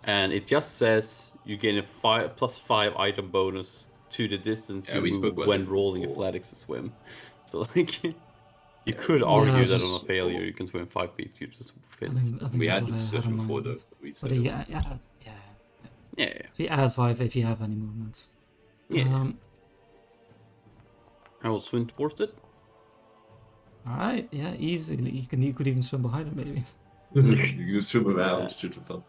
and it just says you gain a +5 item bonus to the distance Yeah, you we move spoke about when it rolling before. athletics to swim. So like, you could Yeah, argue that just- on a failure you can swim 5 feet to just I fins. think We that's had what this I had discussion in before mind. though. We But said yeah. Yeah, So you add 5 if you have any movements. yeah. I will swim towards it. All right, yeah, easily. You could even swim behind it, maybe. You can swim around. Should have fun.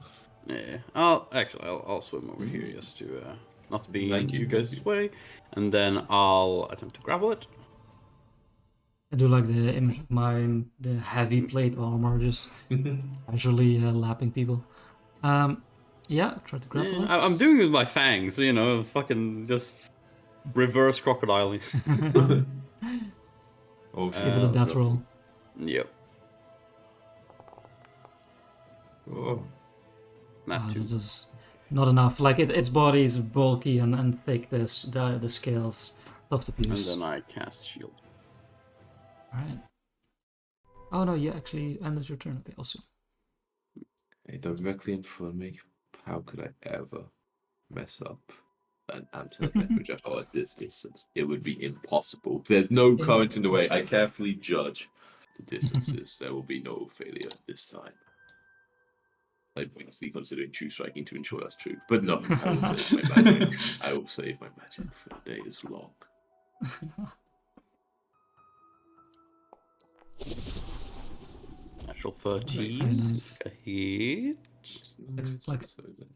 Yeah, I'll swim over here just to not be Thank in you, you guys' thank you. way, and then I'll attempt to grapple it. I do like the image of mine, the heavy plate armor, just casually lapping people. Yeah, try to grapple it. I'm doing it with my fangs, you know, fucking just reverse crocodile. Oh, Give it a death roll. Yep, Oh. not two. That is not enough. Like its body is bulky and thick. The scales tough to And pierce. then I cast shield. Alright. Oh no, you actually ended your turn. Okay, also. Hey, directly in front of me. How could I ever mess up an anti-net projectile at this distance? It would be impossible. There's no current in the way. I carefully judge the distances. There will be no failure this time. I'm briefly considering true striking to ensure that's true. But no, I will save my magic. I will save my magic for the day is long. Natural 13. Nice. A hit. Like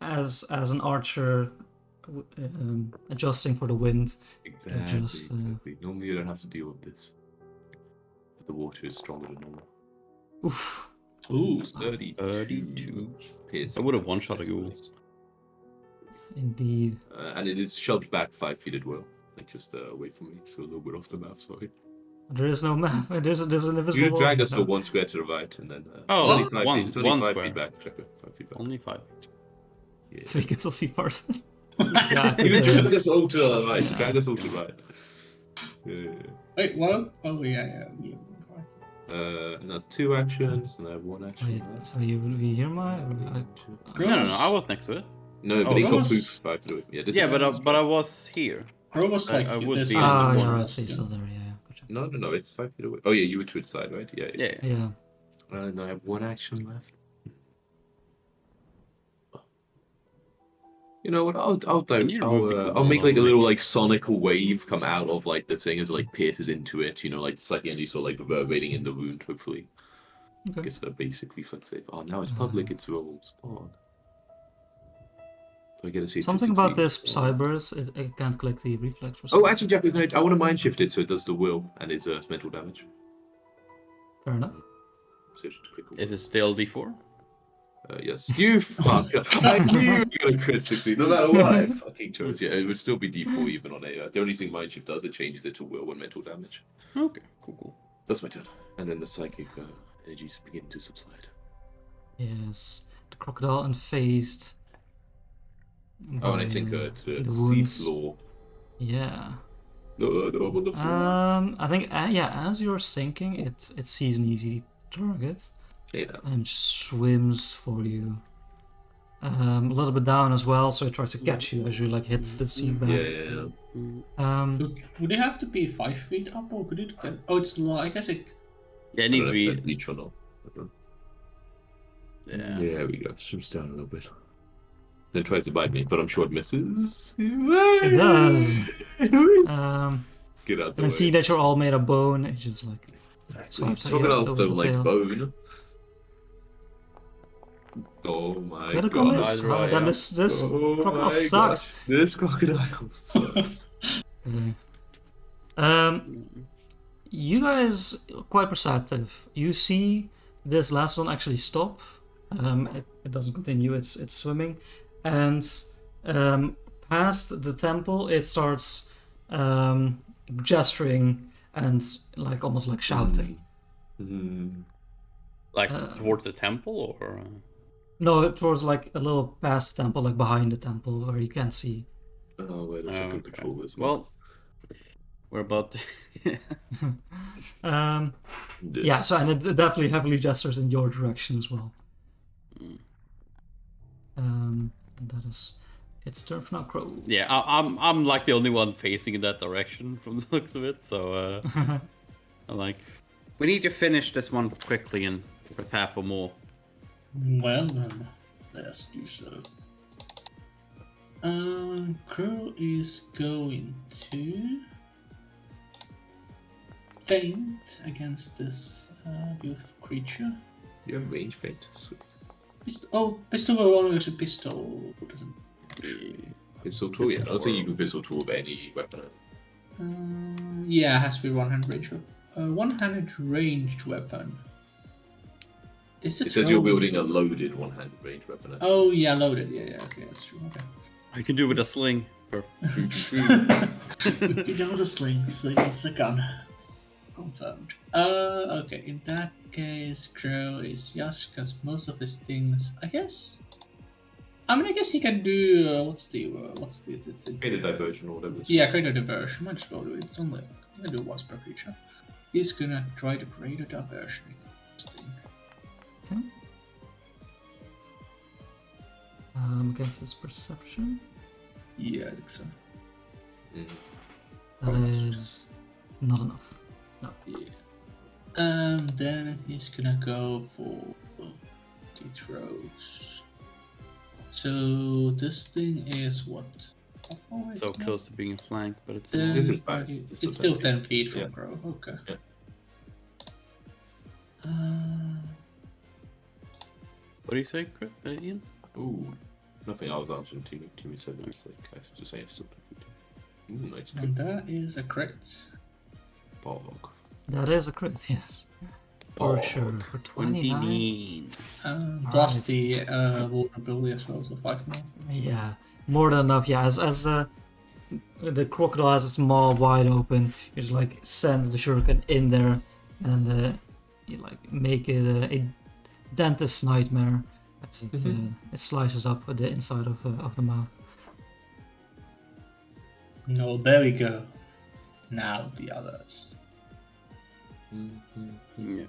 as an archer, adjusting for the wind. Exactly, just, exactly. Normally you don't have to deal with this. But the water is stronger than normal. Oof. Ooh. 32. Pierce. I would have one-shot a ghoul. Indeed. And it is shoved back 5 feet as well. Like just away from me, so a little bit off the map, sorry. There is no map. There's an invisible You wall. drag us to 1 square to the right, and then Oh, it's only 5 one- feet. It's only one 5 square. feet back. Check it. 5 feet back. Only 5. Yeah. So you can still see part of it. Yeah, You it's, drag us all to the right. Drag us all to the right. Yeah. Wait, what? Oh, yeah. And that's 2 actions, and I have 1 action. wait, left. so you will be here, my? No, I was next to it. No, but Oh, he that got was- poofed 5 feet away from me. Yeah, this Yeah, is- but I was here. Crow was like I would this be- is Ah, the yeah, one. right. So you're still there. Yeah, gotcha. No, it's 5 feet away. Oh, yeah, you were to its side, right? Yeah. Yeah. Yeah. And I have 1 action left. You know what? Can you remove the I'll make ghoul like a on little the- like sonical wave come out of like the thing as it like pierces into it. You know, like it's like energy sort of like reverberating in the wound. Hopefully, Okay. I guess basically flex save. Oh, now it's public. It's roll spawn. Do I get to see? Something about this side. Cyber's, it can't collect the reflex for Oh, something. actually, Jack, I want to mind shift it so it does the will and is mental damage. Fair enough. So just click on Is it still D4? yes. You fucker. I knew you were going to crit succeed no matter what I fucking chose. Yeah, it would still be D4 even on a. The only thing mind shift does, it changes it to will and mental damage. Okay, cool. That's my turn. And then the psychic energies begin to subside. Yes. The crocodile unfazed. Oh, and I by, think to the the sea wounds. floor. Yeah. No, I'm on the floor. I think yeah. As you're sinking, it sees an easy target Yeah. and just swims for you. A little bit down as well, so it tries to catch you as you like hit the sea Yeah, bank. yeah. Would it have to be 5 feet up, or could it? Oh, it's like I guess it. Yeah, it I need don't to know if be. that reach or not. I don't know. Yeah. Yeah, there we go. Swims down a little bit. Then tries to bite me, but I'm sure it misses. It does. Get out the And way. see that you're all made of bone. It just like swipes at you Crocodiles towards don't the like tail. bone. Oh my Critical god. miss. Right, Oh, then yeah. this Oh crocodile my sucks. gosh. This crocodile sucks. Okay. You guys are quite perceptive. You see this last one actually stop. It doesn't continue. It's swimming, and past the temple, it starts gesturing and like almost like shouting. Like towards the temple, or? No, towards like a little past the temple, like behind the temple, where you can't see. Oh, wait, that's something patrol as Well, we're about. Yeah. So and it definitely heavily gestures in your direction as well. And that is its turn for now, Crow. Yeah, I'm like the only one facing in that direction from the looks of it. So I'm like, we need to finish this one quickly and prepare for more. Well then, let's do so. Crow is going to feint against this beautiful creature. You have range feint. Pistol will only use a pistol. Doesn't Pistol tool, yeah. I'll say you can pistol tool with any weapon. yeah, it has to be one-handed range. One-handed ranged weapon. Is It says you're wielding a loaded one-handed range weapon. Oh yeah, loaded. Yeah, okay, that's true. Okay. I can do with a sling. You know the sling. Sling is the gun. Confirmed. Okay. In that case, Crow is yes, because most of his things, I guess. I mean, I guess he can do. What's the Create a diversion or whatever. Yeah, create a diversion. Might as well do it. It's only you can do once per creature. He's gonna try to create a diversion. This thing. Okay. Against his perception. Yeah, I think so. That is not enough. No. Yeah. And then he's gonna go for the throws. So this thing is what? How far away So is it? close to being a flank, but it's Then This is fine. it's still 10 feet from Yeah. Crow. Okay. Yeah. What do you say, Ian? Ooh, nothing. I was answering Timmy said that. It's like, I was just saying it's still. Ooh, nice. And that is a crit. Bog. That is a crit, yes. For sure. For 29. Plus Alright. the vulnerability as well, so 5 more. Yeah, more than enough. Yeah, as the crocodile has its maw wide open, you just like send the shuriken in there, and you like make it a dentist's nightmare. It slices up the inside of the mouth. No, there we go. Now the others. Yeah.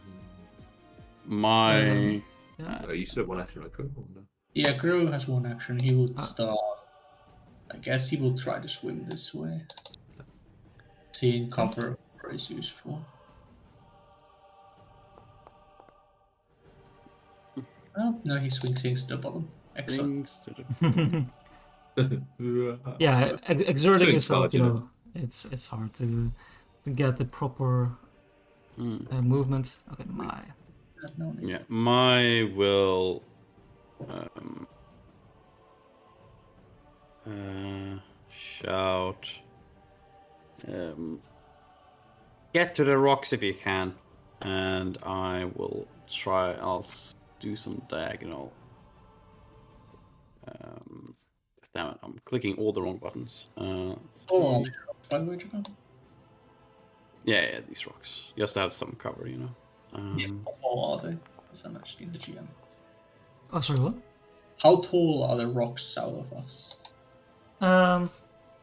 My Yeah. You still have one action, right? Or no? Yeah, Crow has one action. He will start. I guess he will try to swim this way. Seeing cover is useful. Oh, no, he swings things to the bottom. Excellent. things to the Yeah, exerting Swing yourself, hard, you you know, it's hard to get the proper movement. Okay, my. No need. Yeah, my will shout get to the rocks if you can, and I will try. Do some diagonal. Damn it, I'm clicking all the wrong buttons. Oh, by the way, Japan? Yeah, these rocks. Just to have some cover, you know. Yeah, how tall are they? Because I'm actually in the GM. Oh, sorry, what? How tall are the rocks south of us?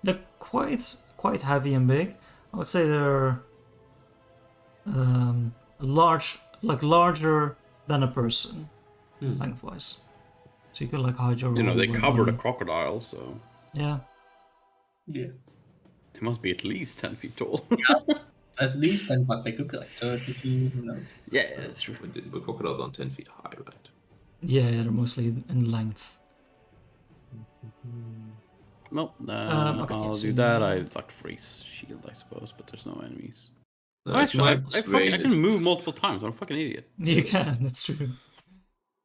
They're quite heavy and big. I would say they're large, like larger than a person, lengthwise. So you could like hide your. You know, they roll cover the on- crocodile, so Yeah. Yeah. they must be at least 10 feet tall. At least 10, but they could be like 30 feet, you know. Yeah, that's true. But crocodiles aren't 10 feet high, right? Yeah, they're mostly in length. Well, Okay, I'll so do that. I like freeze shield, I suppose, but there's no enemies. No, Oh, it's actually, my I can move multiple times. I'm a fucking idiot. You can. That's true.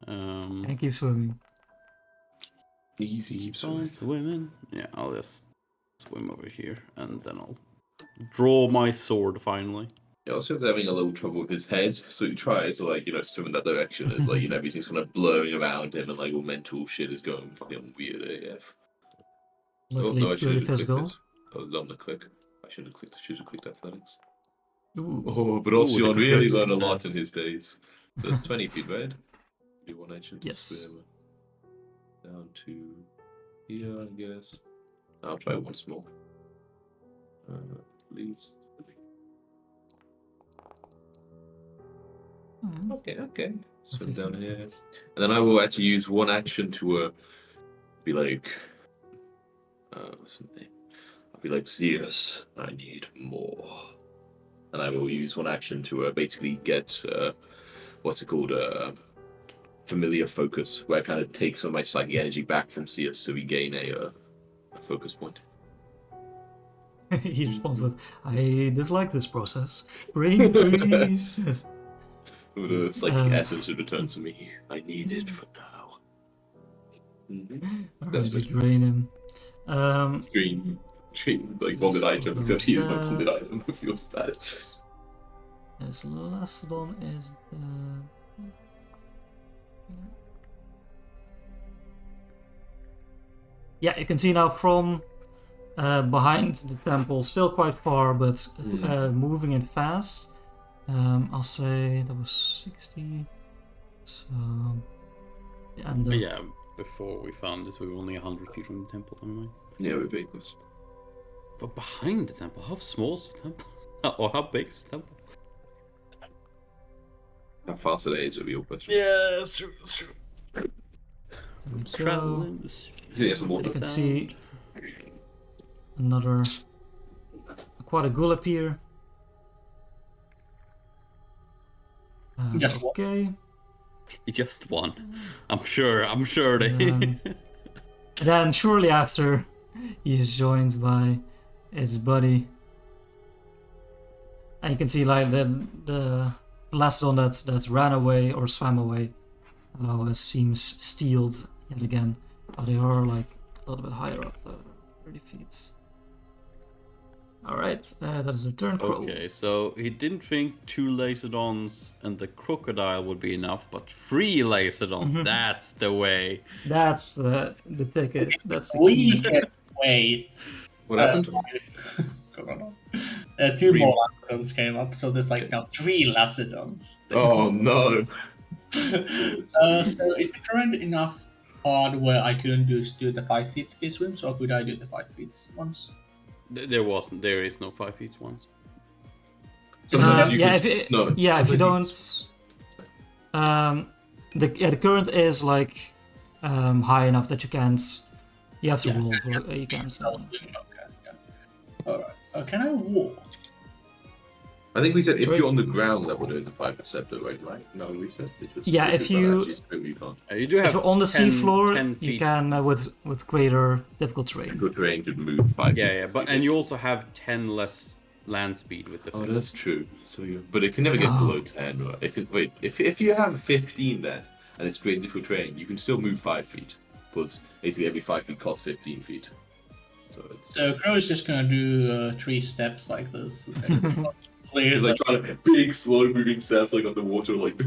And keep swimming. Easy. Find the women. Yeah, I'll just swim over here, and then I'll draw my sword finally. Yeah, also having a little trouble with his head, so he tries to swim in that direction. It's like everything's kind of blurring around him, and like all mental shit is going fucking weird AF. Luckily, it's purely physical. I was on the click. I should have clicked athletics. Ooh. Oh, but Ooh, also the really crit learned a lot in success. his days. So it's 20 feet, right? Do one action to Yes. swim down to here, I guess. I'll try once more. At least. Okay. Swim down here. And then I will actually use one action to be like, what's his name? I'll be like, Zeus, I need more. And I will use one action to basically get, what's it called, familiar focus, where I kind of take some of my psychic energy back from Zeus so we gain a focus point. He responds with, "I dislike this process. Brain freeze." Yes. The psychic Um, essence would return to me. I need it for now. Alright, That's you good. drain him. Dream, like Yes, bonded item well, because he is my that- bonded item. Feels bad. Yes, Lastodon is the... Yeah, you can see now from behind the temple, still quite far, but moving it fast. I'll say that was 60. So, and But yeah, before we found this, we were only 100 feet from the temple, weren't we? Yeah, we're big ones. But behind the temple, how small is the temple? Or how big is the temple? How fast are they is a real question. Yeah, that's true. That's true. so Traveling this. Yeah, some you water. can see another quite a ghoul appear. Just one. Okay. Just one. I'm sure they. And then shortly after, he is joined by its buddy, and you can see like the last one that's ran away or swam away now seems steeled yet again, but they are like a little bit higher up, 30 feet. All right, that is their turn. Crow. Okay, so he didn't think 2 Lacedons and the crocodile would be enough, but 3 Lacedons, that's the way. That's the ticket. That's the We key. can wait. What happened? Two more Lacedons came up, so there's like now 3 Lacedons. Oh no! So is the current enough hard where I couldn't just do the 5 feet speed swims, or could I do the 5 feet once? There is no 5 feet once. So you Yeah, could- if no, yeah, if you sometimes don't, the current is like high enough that you can't. You have to roll for you can't. Okay, yeah. Alright. Can I walk? I think we said if Sorry? you're on the ground level, there's a 5% right? No, we said it was. Yeah, if you- you can't. You do have If you're on the 10 seafloor, 10 you feet. can with greater difficult terrain. Good terrain could move 5. Yeah, but and you also have 10 less land speed with the Oh, thing. that's true. So but it can never get Oh. below 10. Right? If you have 15 then, and it's great difficult terrain, you can still move 5 feet. But basically every 5 feet costs 15 feet. So it's So Crow is just gonna do 3 steps like this. Clear it's like trying to big slow moving steps like underwater, like.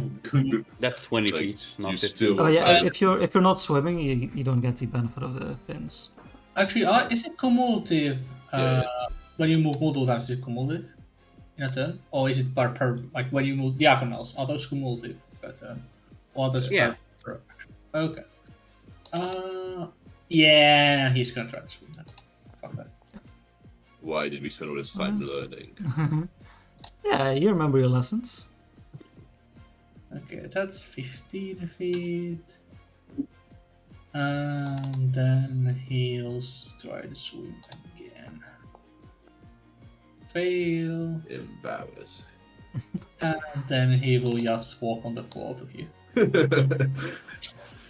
That's 20 Like, feet, not you 50. still- Oh yeah, And- if you're not swimming, you don't get the benefit of the fins. Actually, is it cumulative? Yeah. When you move multiple times, is it cumulative in a turn, or is it per like when you move diagonals? Are those cumulative per turn, or are those Yeah. per action? Okay. Yeah, he's gonna try to swim then. Fuck that. Why did we spend all this time learning? Yeah, you remember your lessons. Okay, that's 15 feet. And then he'll try to swim again. Fail. Embarrassed. And then he will just walk on the floor to you.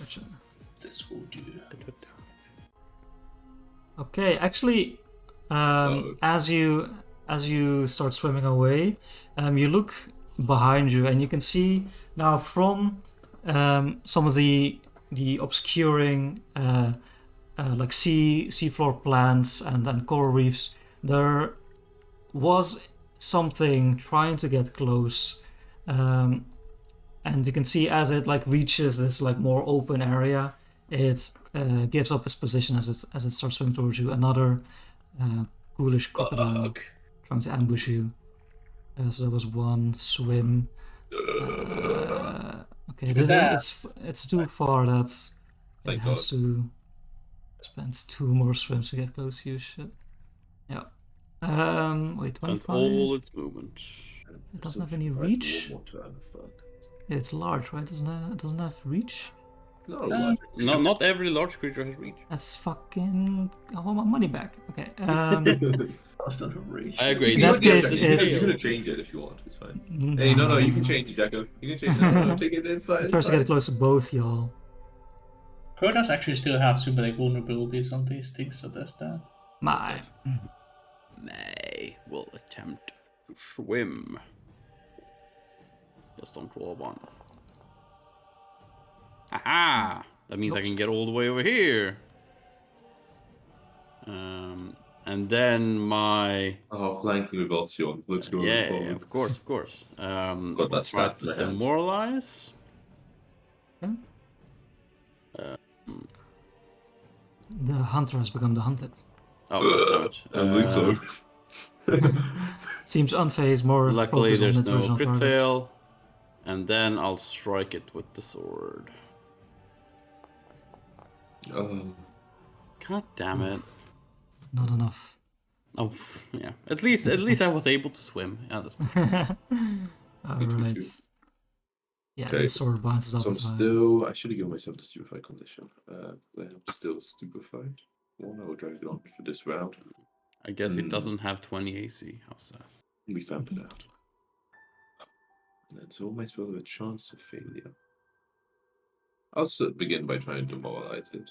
Which, This will do. okay, actually, as you start swimming away, you look behind you and you can see now from some of the obscuring like seafloor plants and coral reefs, there was something trying to get close, and you can see as it like reaches this like more open area, it gives up its position as it starts swimming towards you. Another ghoulish crocodile Fuck. trying to ambush you. So there was one swim. Okay, it's too far. That it Thank has to spend 2 more swims to get close to you. Shit. Yeah. Wait, And 25. all its movement. It doesn't have any reach. It's large, right? It doesn't have reach. No, Not every large creature has reach. That's fucking. I want my money back. Okay. That's not a reach. I agree. In that case, you it's- can change it if you want. It's fine. Hey, no, you can change it, Jacko. You can change it. No, take it. It's fine. It's First, to fine. get close to both y'all. Crow does actually still have sympathetic vulnerabilities on these things, so there's that. My. They will attempt to swim. Just don't roll a 1. Aha! That means I can get all the way over here. And then my... Oh, flanking with Alcyon. Let's go. Yeah, forward. of course, of course. Got that Try stat in to my hand. demoralize. The hunter has become the hunted. Oh, damn it. I think so. Seems unfazed, more Luckily, focused on there's the no original crit targets. fail. And then I'll strike it with the sword. Oh, God damn it. Not enough. Oh, yeah. At least I was able to swim. Yeah, that's Alright. Yeah, Okay, the sword binds us up so I'm as high. still. I should have given myself the stupefied condition. I'm still stupefied. Well, I will drag it on for this round. I guess it doesn't have 20 AC. How's that? We found it out. And so all my spells have a chance of failure. I'll begin by trying to demoralize it.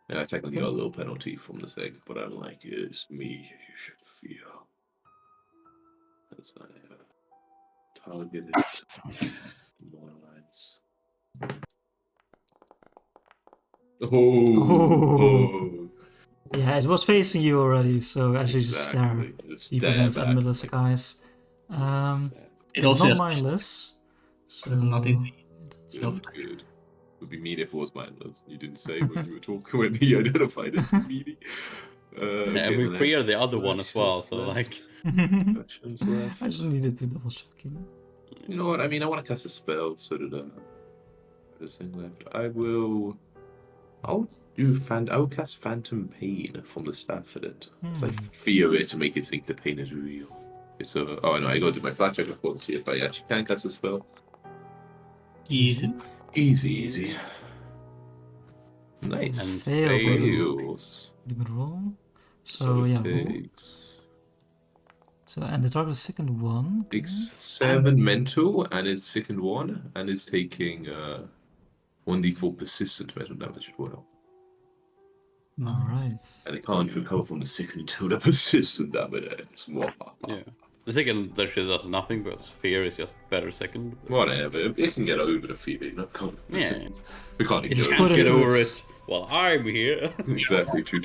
Yeah, I technically got a little penalty from the thing, but I'm like, it's me you should fear. As I targeted demoralize. Oh. Yeah, it was facing you already, so as you just stare deep against that Melissa's eyes. It's also not has- mindless, so Nothing. Good. It would be mean if it was mindless. You didn't say when you were talking when he identified as meanie. And we free the other one as well, so like... Actions left. I just needed to double check. You know what? I mean, I want to cast a spell, so that this thing left. I'll cast Phantom Pain from the staff for it. It's like fear it to make it think the pain is real. It's a. Oh no, I go to my flat check of course, see if I actually can cast a spell. Easy. Easy. Nice. And fails. Fails. Pretty good roll. So yeah, roll. Takes So and the target is second one. takes 7 mental and it's second one, and it's taking 1d4 persistent mental damage as well. Alright. And it can't recover from the second until the persistent damage ends. Yeah. The second actually does nothing, because fear is just better second. Whatever. It can get over the fear. No, can't. Yeah. We can't It ignore just it. put Can't get into over its- it while I'm here. Exactly. True.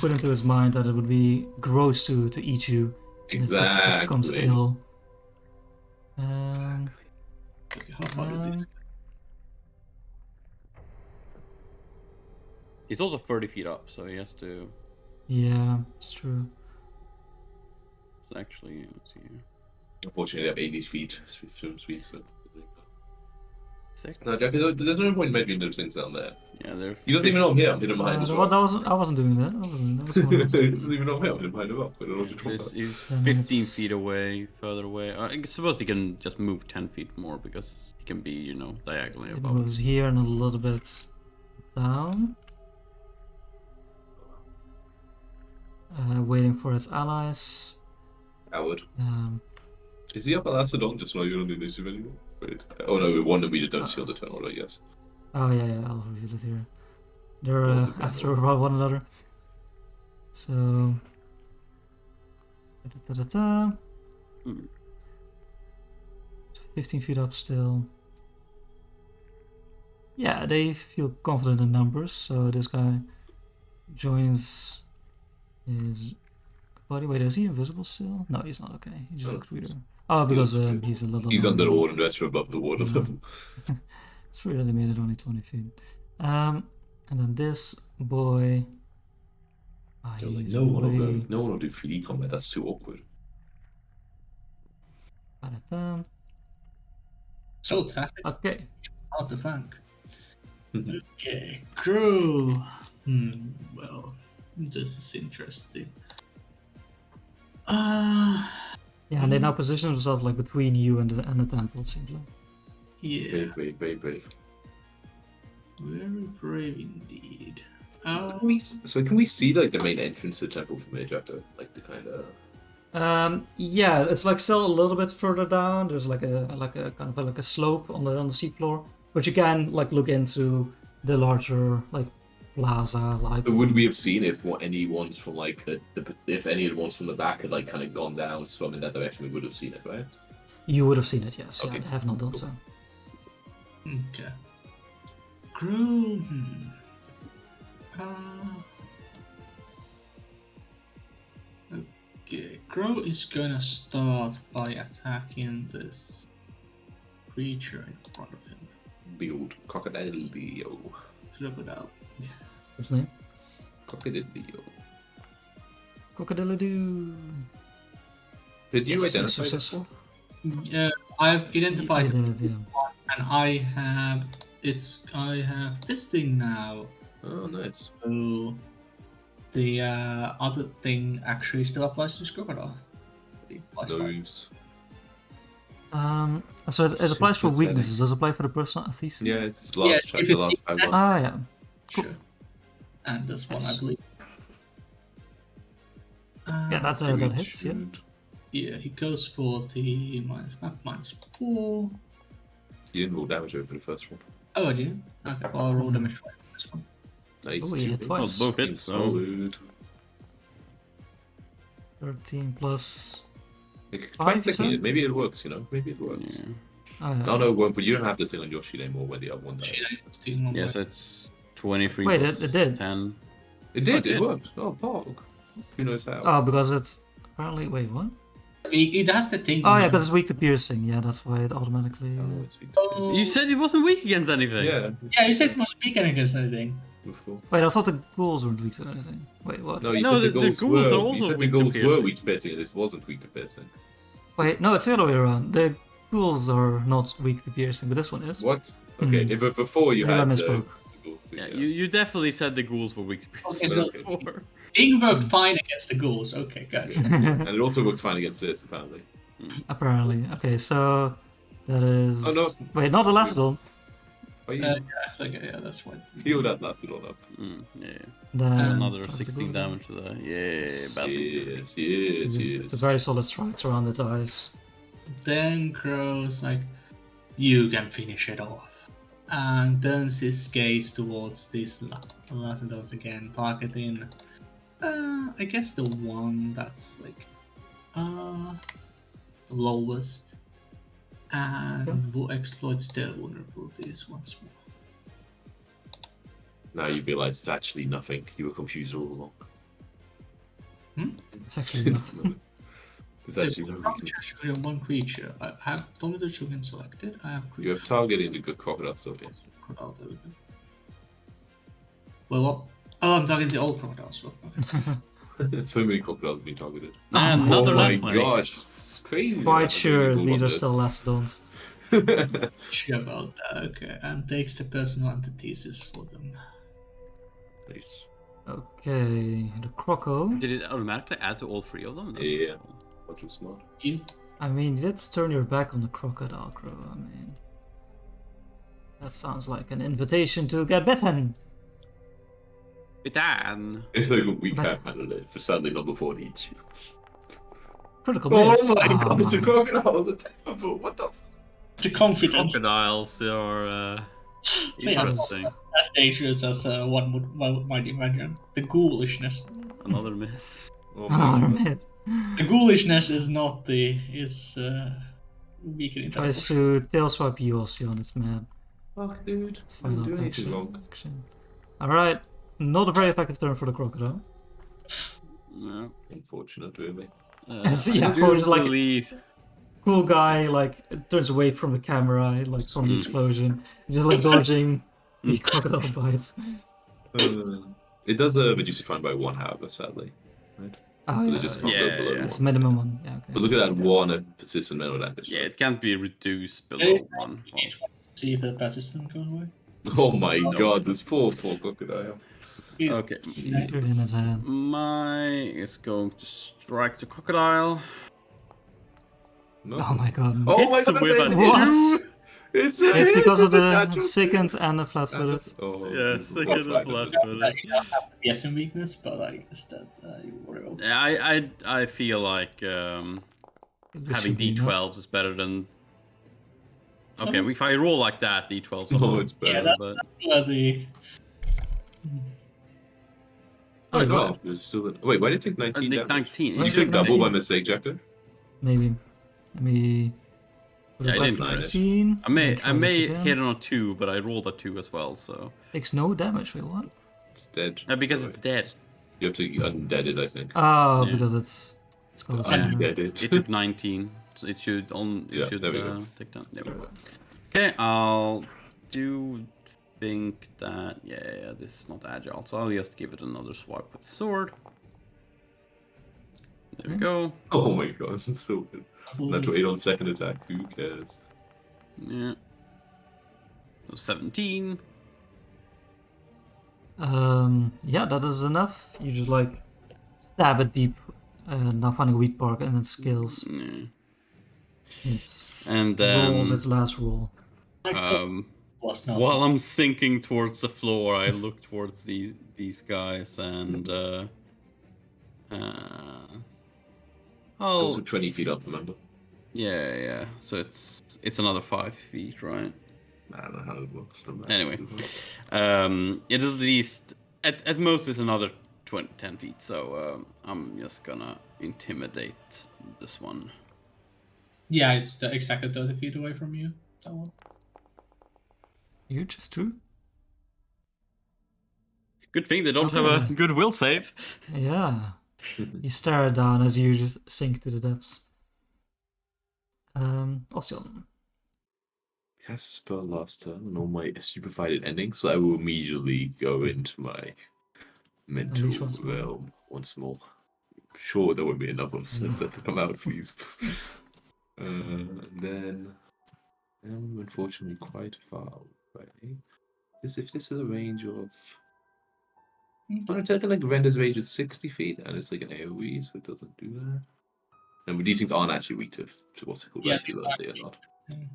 Put into his mind that it would be gross to eat you. And his body just becomes Exactly. ill. How hard is it? He's also 30 feet up, so he has to Yeah, it's true. actually... let's see here. Unfortunately, I have 80 feet. Sweet. So. Six. No, Jack, there's no point in measuring those things down there. Yeah, they're... You don't even know I'm here. I'm hidden behind as well. I wasn't doing that. That was someone else. You don't even know I'm here. I'm hidden behind the rock. I don't know what you're talking He's, about. he's Then 15 it's- feet away, further away. I suppose he can just move 10 feet more, because he can be, you know, diagonally It above. moves here and a little bit down. Waiting for its allies. Howard. Um, Is he up at Lacedon just not even on the initiative anymore? Wait. Oh no, one that we don't see on the turn order, yes. oh yeah, I'll reveal it here. They're after about one another. So. Da-da-da-da. Hmm. 15 feet up still. Yeah, they feel confident in numbers, so this guy joins his buddy. Wait, is he invisible still? No, he's not. Okay, he just looked weirder. Oh, because he's a little. He's under the water, and the rest are above the water Yeah. level. It's weird they made it only 20 feet. And then this boy. Ah, Like, he's no one way. will do 3D combat. That's too awkward. Ba-da-da. So tactical. Okay. Hard to thank. Okay, crew. Well, this is interesting. Yeah, and they now position themselves like between you and the temple. It seems like. Yeah, Brave. very brave indeed. Can we see like the main entrance to the temple from here, Jacko? Like the kind of. Yeah, it's like still a little bit further down. There's like a kind of like a slope on the seafloor, but you can like look into the larger like plaza, like. But would we have seen if any ones from like if any of the ones from the back had like kind of gone down, swum in that direction? We would have seen it, right? You would have seen it, yes. Okay. Yeah, they have not done Cool. so. Okay. Crew. Okay. Crow is gonna start by attacking this creature in front of him. Big old crocodile Leo. Crocodile. Its name? Crocodile Leo. Crocodile-doo. Did you Yes, identify this successful. one? I've identified You did, yeah. and I have this thing now. Oh, nice. So the other thing actually still applies to this crocodile. It applies to- Nice. So it applies for Super weaknesses. Does it apply for the personal thesis? Yeah, it's his last Yeah, check, if the it's last five defense- one. Ah, yeah. Sure. And this one, I Yes. believe. Yeah, that hits, yeah. Shoot. Yeah, he goes for the -4. You didn't roll damage over the first one. Oh, I did. Okay, well, I'll roll damage for this one. Nice. Oh, you hit twice. Both hits, so Solid. 13 plus. Try you clicking said? it. Maybe it works, you know? Maybe it works. yeah. Oh, yeah. No, no, it won't, but you don't have this thing on your sheet anymore when the other one died. Shit, I was doing one Yeah, more. so it's 23 Wait, plus it did. 10. It did, Okay. it worked. Oh, Pog. Who knows how? Oh, because it's apparently. Wait, what? It has the thing. Oh, yeah, because it's weak to piercing. Yeah, that's why it automatically. Oh, it's weak. Oh, You said he wasn't weak against anything. Yeah. yeah, you said it must be against anything. Before. Wait, I thought the ghouls weren't weak to anything. Wait, what? No, you No, said the the ghouls ghouls were. are You also said the weak to ghouls were piercing. weak to piercing, and this wasn't weak to piercing. Wait, no, it's the other way around. The ghouls are not weak to piercing, but this one is. What? Okay, Mhm. but before you Maybe I had the misspoke. ghouls. Yeah, you definitely said the ghouls were weak to Okay, piercing so- before. Thing worked fine against the ghouls. Okay, gotcha. And it also works fine against this, apparently. Apparently. Okay, so that is. Oh, no. Wait, not the Lacedon. Oh, you Yeah, okay, yeah, that's fine. heal that Lacedon up. Yeah. Then Another that's a 16 good one. damage to that. Yeah, badly. Yes, yes, It's a yes. very solid strikes around its eyes. Then Crow's like, you can finish it off. And turns his gaze towards these Lacedons again, targeting, I guess the one that's like, lowest. And will exploit their vulnerabilities once more. Now you realize it's actually nothing. You were confused all along. It's actually not. It's actually no One weakness. creature, we have one creature. I have only the token selected. I have You creature. have targeting the good crocodile still, yes. Crocodile, there we go. Well, what? Oh, I'm targeting the old crocodiles. Well, okay. So many crocodiles being targeted. Man, Oh another Oh my nat 20. gosh, it's crazy. Quite sure People these love are this. still Lacedons. Sure about that. Okay, and takes the personal antithesis for them. Nice. Okay, the Croco. Did it automatically add to all three of them? That's Yeah. pretty cool. Much was smart. You? I mean, let's turn your back on the Crocodile Crow. I mean, that sounds like an invitation to get bitten. Bitan. It's like we can't handle it. For sadly, not before it eats you. Critical miss. Oh my god, it's a man. crocodile. It's terrible. What the? The confidence. Crocodiles are Yeah. interesting. As dangerous as one might imagine. The ghoulishness. Another miss. Oh Ah, my god. man. The ghoulishness is not the weakening. Tries to tail swipe you, Ocean. It's mad. Fuck, dude. Let's I didn't find do out anything action. wrong. Alright, not a very effective turn for the Crocodile. No. Unfortunate, really. So, yeah, I do for, like- believe. Cool guy, like, turns away from the camera, like, from the explosion. Just, like, dodging the crocodile bites. It does reduce your fine by 1, however, sadly. Right? Oh, But yeah, it just yeah. can't Yeah, go below yeah. 1. It's minimum one. Yeah, okay. But look at that 1 persistent metal damage. Yeah, it can't be reduced below 1. See if the persistent goes away. Oh my god, this poor crocodile. He's- Okay. He's in his hand. My is going to strike the crocodile. No. Oh my god. Oh my It's a god, whip it's at a What? two! It's Because of the natural- second and the flat-footed. Oh, Yeah, this is second not and right. flat-footed. You don't have the SM weakness, but I guess that you worry about. Yeah, I feel like having D12s is better than. Okay, if I roll like that, D12s are No, not it's Yeah, better. but the Oh, Wait, no, what? it was still. Wait, why did it take I 19 think damage? 19. Why You did it took take double by 19? mistake, Jacker? Maybe. Let me put Yeah, it I back didn't to crit. 15. I may and try this again. hit it on a 2, but I rolled a 2 as well, so Takes no damage. Wait, what? It's dead. because Sorry. it's dead. You have to undead it, I think. Oh, Yeah. because it's got a Yeah. similar. Undead it. It took 19, so it should Yeah, there we go. take down. There we go. Okay, I'll do think that yeah, this is not agile, so I'll just give it another swipe with the sword. There we go. Oh my god, it's so good. Not to wait on second attack, who cares? Yeah. So 17. Yeah, that is enough. You just like stab it deep, not finding a weak part, and it scales. Yeah. It's And then rolls its last roll. Was not. while I'm sinking towards the floor, I look towards these guys and Also oh 20 feet up, remember? yeah. So it's another 5 feet, right? I don't know how it works. Anyway, it is at least at most it's another 10 feet. So I'm just gonna intimidate this one. Yeah, it's exactly 30 feet away from you. That one. Huge, it's true. Good thing they don't have a Okay. good will save. Yeah. You stare it down as you just sink to the depths. Ossian. Cast a spell last turn on my stupefied ending, so I will immediately go into my mental Unleash once more. realm once more. Sure, there won't be enough of us that to come out, please. And then I'm unfortunately quite far away. As if this is a range of. I'm taking like Render's range is 60 feet, and it's like an AoE, so it doesn't do that. And these things aren't actually weak to what's it called, Yeah, regular, they are not. Mm.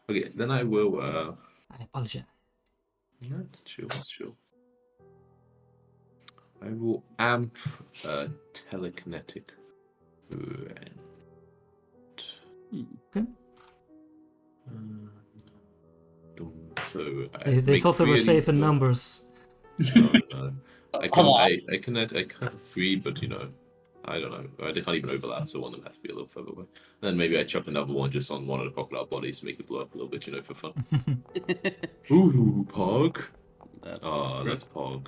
Okay, then I will. I apologize. Yeah, chill. I will amp telekinetic rend. Okay. So They make thought they were 3 of safe in these- numbers. No. I Come on. can have 3, but I don't know. I can't even overlap, so one of them has to be a little further away. Then maybe I chuck another one just on one of the crocodile bodies to make it blow up a little bit, for fun. Ooh, Pog. That's Pog.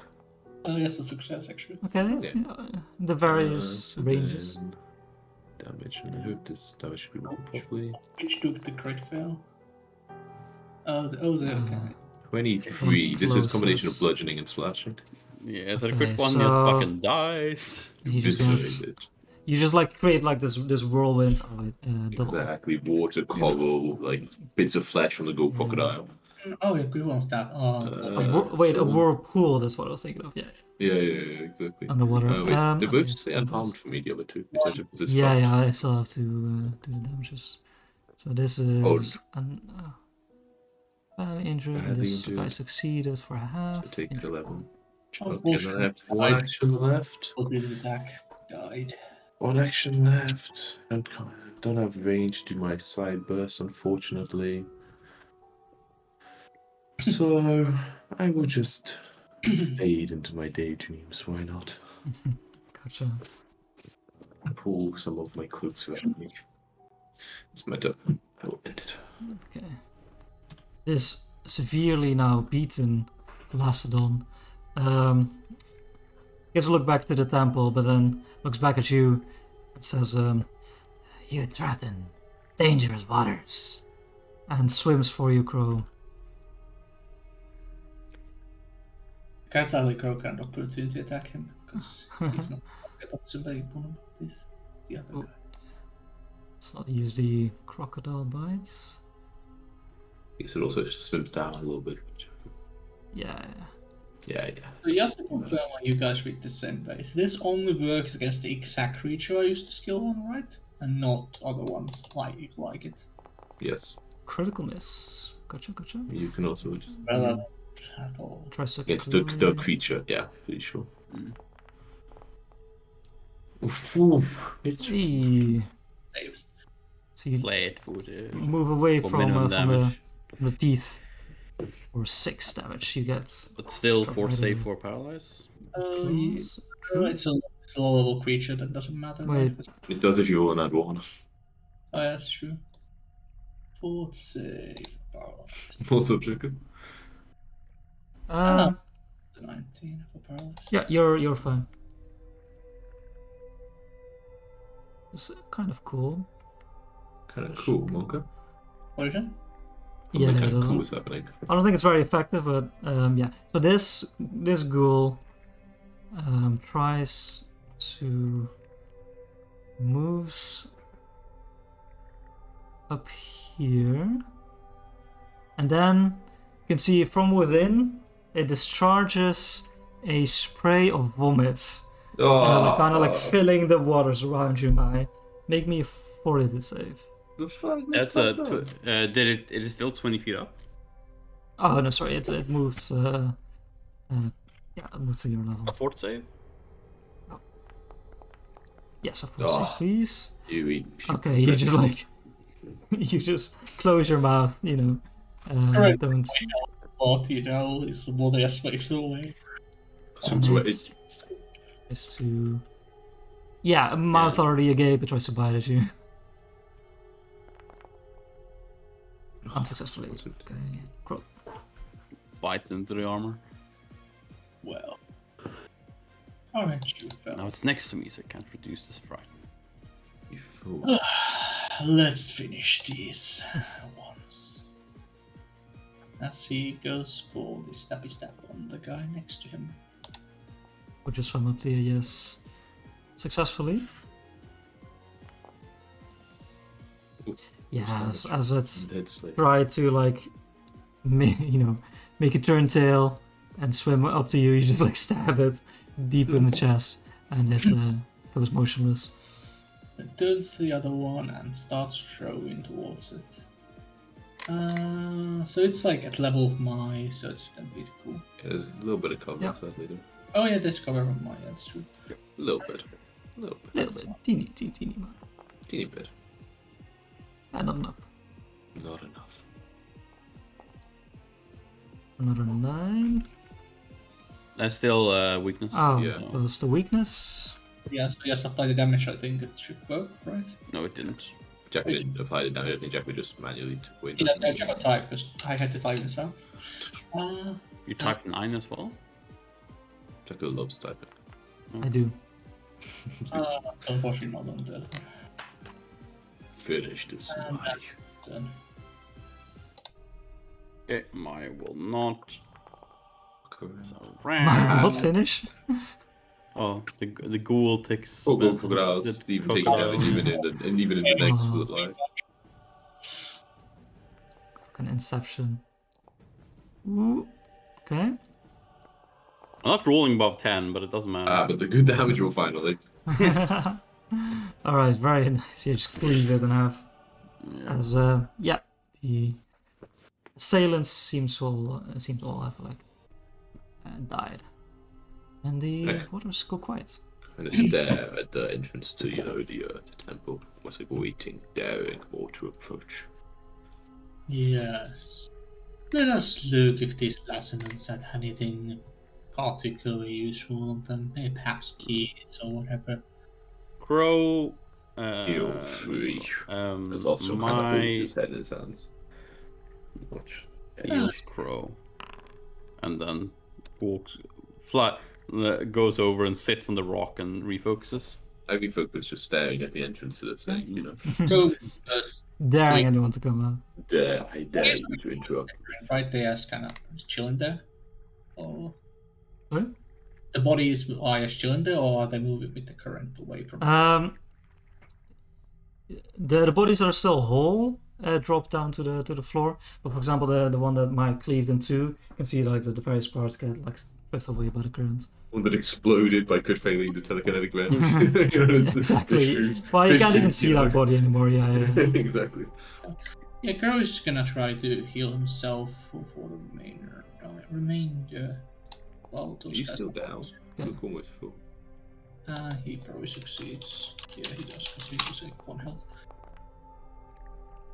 That's a success, actually. Okay, Yeah. yeah, the various So ranges. then damage, and I hope this damage should be rolled properly. Which took the crit fail? Okay. 23. This is a combination of Closest. bludgeoning and slashing. Yeah, so the Okay, quick one just so- fucking dies. You just gets, Eviscerated. you just like create like this whirlwind. Double. Exactly. Water, coral, like bits of flesh from the gold crocodile. Oh, yeah, good one stat. Wait, a so- whirlpool. That's what I was thinking of. Yeah, Yeah, exactly. underwater. Wait, they both okay, say so unharmed for me, the other two. Essentially, because it's Yeah, fun. yeah. I still have to do the damages. So this is badly injured. Badly This injured. guy succeeded for half. So take injured. 11. Okay, then I Unfortunately, have one action left. What did attack? Died. One action left. Don't have range to my side burst, unfortunately. So I will just fade into my daydreams. Why not? Gotcha. Pull some of my cloaks around me. It's my turn. I will end it. Okay. This severely now beaten Lastodon gives a look back to the temple, but then looks back at you and says, "You threaten dangerous waters," and swims for you, Crow. Can't Crow kind of opportunity to attack him because he's not that's a big one. This the other guy. Let's not use the crocodile bites. Guess it also swims down a little bit. Yeah. Yeah. So just to confirm when you guys read the same base, this only works against the exact creature I used the skill on, right? And not other ones like it. Yes. Critical miss. Gotcha. You can also just Relevant at all. Try second. against the creature. Yeah, pretty sure. It's Hey. Saves. So you Play it for the move away for from minimum the damage. from the teeth. Or 6 damage you get. But still Struck 4 right save in. for paralyze. Oh, Close. It's a low-level creature that doesn't matter. Wait. Right? It does if you roll an add one. Oh, yeah, that's true. Fort save. Also chicken. 19 for paralysis. Yeah, you're fine. It's kind of cool. Kind of cool, Monka. What is it? Yeah, Something it kind of is. cool is happening. I don't think it's very effective, but yeah. So this ghoul tries to moves up here, and then you can see from within it discharges a spray of vomits, kind of like filling the waters around you. Make me a fortitude save. The fuck? That's a. It is still 20 feet up. Oh no, sorry, it moves. Yeah, it moves to your level. A fort save. Yes, of course, please. You eat. Okay, you just like you just close your mouth, you know. Correct. Don't. It's the more they aspect away. And it's to. Yeah, mouth already agape. It tries to bite at you. Unsuccessfully. Okay. Crow. Bites into the armor. Well. Alright, you fell. Now it's next to me, so I can't reduce this fright. You fool. Let's finish this once. As he goes for the stabby stab on the guy next to him. Or just swim up there, yes. Successfully. Yeah, as it's try to like, make a turn tail and swim up to you. You just like stab it deep in the chest, and it goes motionless. It turns to the other one and starts throwing towards it. So it's like at level of my, so it's just pretty cool. Yeah, there's a little bit of cover, Yeah. sadly. Though. Oh yeah, there's cover on my, that's true. A little bit. Little bit, teeny man. Teeny bit. Not enough. Not enough. Another 9. That's still weakness. Oh, Yeah. plus the weakness. Yeah, so yes, apply the damage, I think it should work, right? No, it didn't. Jack didn't apply it down. I think Jack would just manually took away. Yeah, no, check out type, because I had to type this out. You typed 9 as well? Jack loves typing. I do. Unfortunately not on the Finish this. turn. Okay, my will not. So, Mine will finish. Oh, the ghoul takes. Oh, go for grass. Even taking damage, even in the next Oh. life. Fucking Inception. Ooh. Okay. I'm not rolling above 10, but it doesn't matter. But the good damage will finally. Alright, very nice. You just cleave it in half. Yeah. As the assailants seem to all have like died, and the Okay. waters go quiet. And it's there at the entrance to, the temple. Was like waiting, daring more to approach. Yes. Let us look if these listeners had anything particularly useful on them, maybe perhaps keys or whatever. Crow. Feel free. There's also kind of hold his head in his hands. Watch. Heals Crow, and then goes over and sits on the rock and refocuses. I think Focus just staring at the entrance to the thing, So, Daring anyone to come out. I dare you to interrupt. right there is kind of chilling there? Or What? the bodies are just chilling there, or are they moving with the current away from The bodies are still whole, drop down to the floor. But for example, the one that Mike cleaved in two, you can see like the various parts get like swept away by the current. One that exploded by Kurt failing the telekinetic lens. Exactly. Well, you can't even see that body anymore. Yeah. Exactly. Yeah, Crow is gonna try to heal himself for the remainder. Well, those He's guys still are down. close. Yeah. Look almost full. He probably succeeds. Yeah, he does, because he's just like 1 health.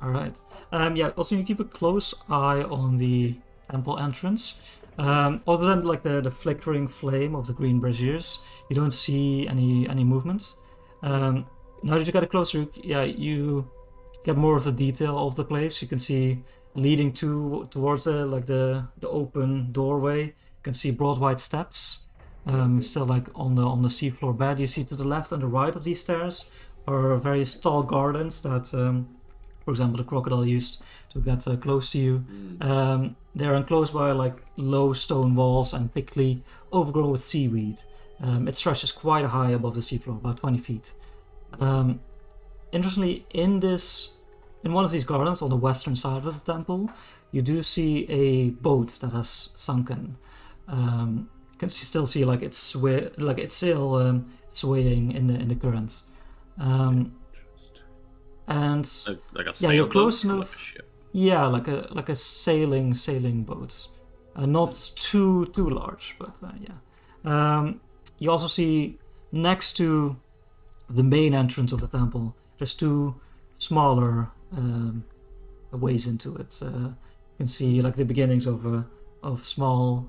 All right. Yeah. Also, you keep a close eye on the temple entrance. Other than like the flickering flame of the green braziers, you don't see any movement. Now that you get a closer look, yeah, you get more of the detail of the place. You can see leading towards the open doorway. You can see broad white steps. Still like on the seafloor bed. You see to the left and the right of these stairs are various tall gardens that, for example, the crocodile used to get close to you. They're enclosed by like low stone walls and thickly overgrown with seaweed. It stretches quite high above the seafloor, about 20 feet. Interestingly, in one of these gardens on the western side of the temple, you do see a boat that has sunken. You can still see like it's sail swaying in the currents. And Like a yeah, you're sailboat close or enough. Like a ship. Yeah, like a sailing boat. Not too large, but yeah. You also see next to the main entrance of the temple, there's two smaller ways into it. You can see like the beginnings of small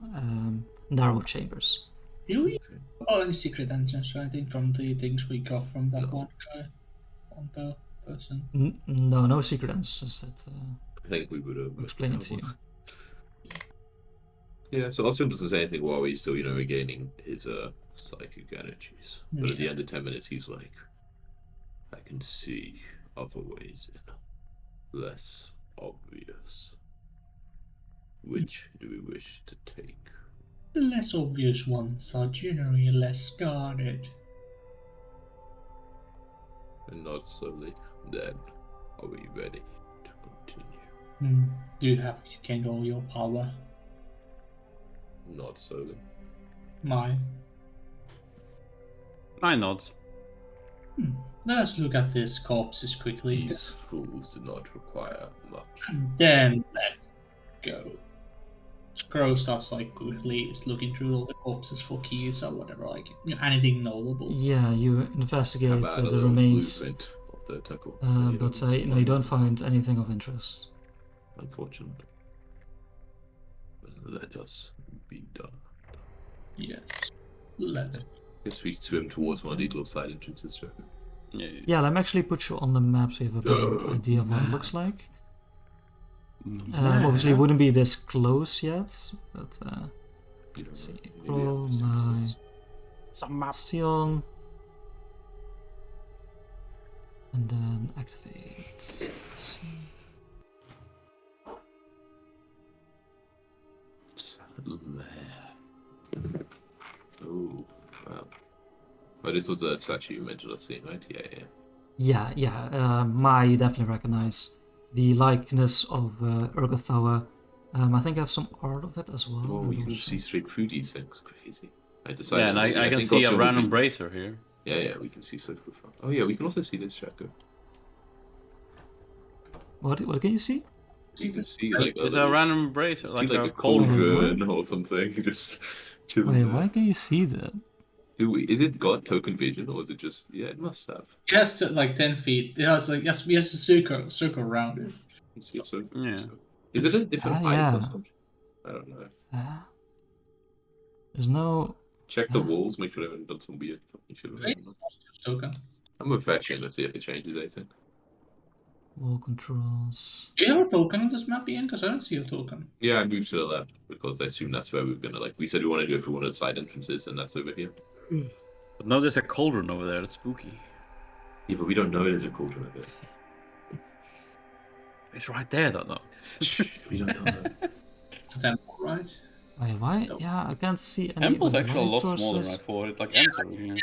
narrow chambers. Do we have any secret entrance or anything from the things we got from that one guy? One person? No secret entrances that I think we would have explain it to you. Yeah, so Austin doesn't say anything while he's still, regaining his psychic energies. But at the end of 10 minutes, he's like, I can see other ways in, less obvious. Which do we wish to take? The less obvious ones are generally less guarded. And not solely. Then, are we ready to continue? You have gained all your power. Not solely. Mine. I nod. Let's look at these corpses quickly. These fools do not require much. Then let's go. Crow starts like quickly looking through all the corpses for keys or whatever, like anything notable. Yeah, you investigate About a the little remains, blueprint of the temple. but you don't find anything of interest. Unfortunate. But let us be done. Yes. Let. Guess we swim towards one of these little side entrances, sure. Yeah, let me actually put you on the map so you have a better idea of what it looks like. Obviously, it wouldn't be this close yet, but let's see. Roll my Bastion, and then activate. Let's see. Oh, wow. Oh, this was a statue you mentioned last scene, right? Yeah. Yeah. You definitely recognize the likeness of Urgathawa. I think I have some art of it as well. Oh, you can see straight through these things. Crazy. I decided. Yeah, and I can see a random bracer here. Yeah, we can see so far. Oh yeah, we can also see this, Shaco. What can you see? You can see like It's a random bracer, like a cauldron or something. Just Wait, why can you see that? Is it got token vision or is it just? Yeah, it must have. It has to, like 10 feet. It has like yes, a circle around it. Yeah. Is it a different height yeah. or something? I don't know. There's no. Check the walls. Make sure they haven't done some weird. Token. I'm a fetching. Let's see if it changes anything. Wall controls. Do you have a token on this map, Ian? Because I don't see a token. Yeah, I moved to the left because I assume that's where we were gonna we said we want to do it for one of the side entrances, and that's over here. But now there's a cauldron over there. That's spooky. Yeah, but we don't know there's a cauldron over there. It's right there, though. We don't know that. It's a temple, right? Wait, why? Yeah, I can't see any. Temple's like, actually a lot light smaller than I sources. thought. It like ends over here.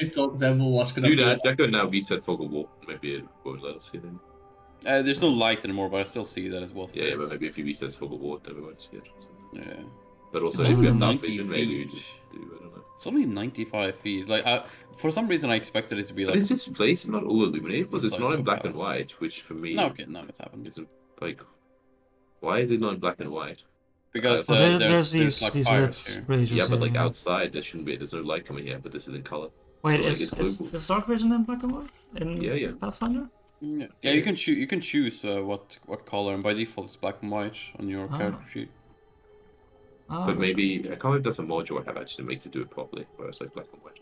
We thought the temple was gonna Do be. that. Jacko now reset Fogel Wall. Maybe it won't let us see them. There's no light anymore, but I still see that as well. Yeah, but maybe if you reset Fogel Wall, then we won't see it. Yeah. But also, It's if we have only night vision, 90 maybe we feet. just do. I don't know. It's only 95 feet. Like, for some reason, I expected it to be But like. is this place not all illuminated? Because it's not in black and white, which for me. No, okay, no, it happened. Isn't like. Why is it not in black and white? Because Well, there's these like lit pirates here. braziers Yeah, but like here. outside, there shouldn't be. There's no light coming here, but this is in color. Wait, so, like, is it's global. Dark Vision in black and white in Yeah. Pathfinder? Yeah, you can choose. You can choose what color, and by default it's black and white on your Ah. character sheet. Ah, But which- maybe I can't remember if that's a module I have actually that makes it do it properly, where it's like black and white.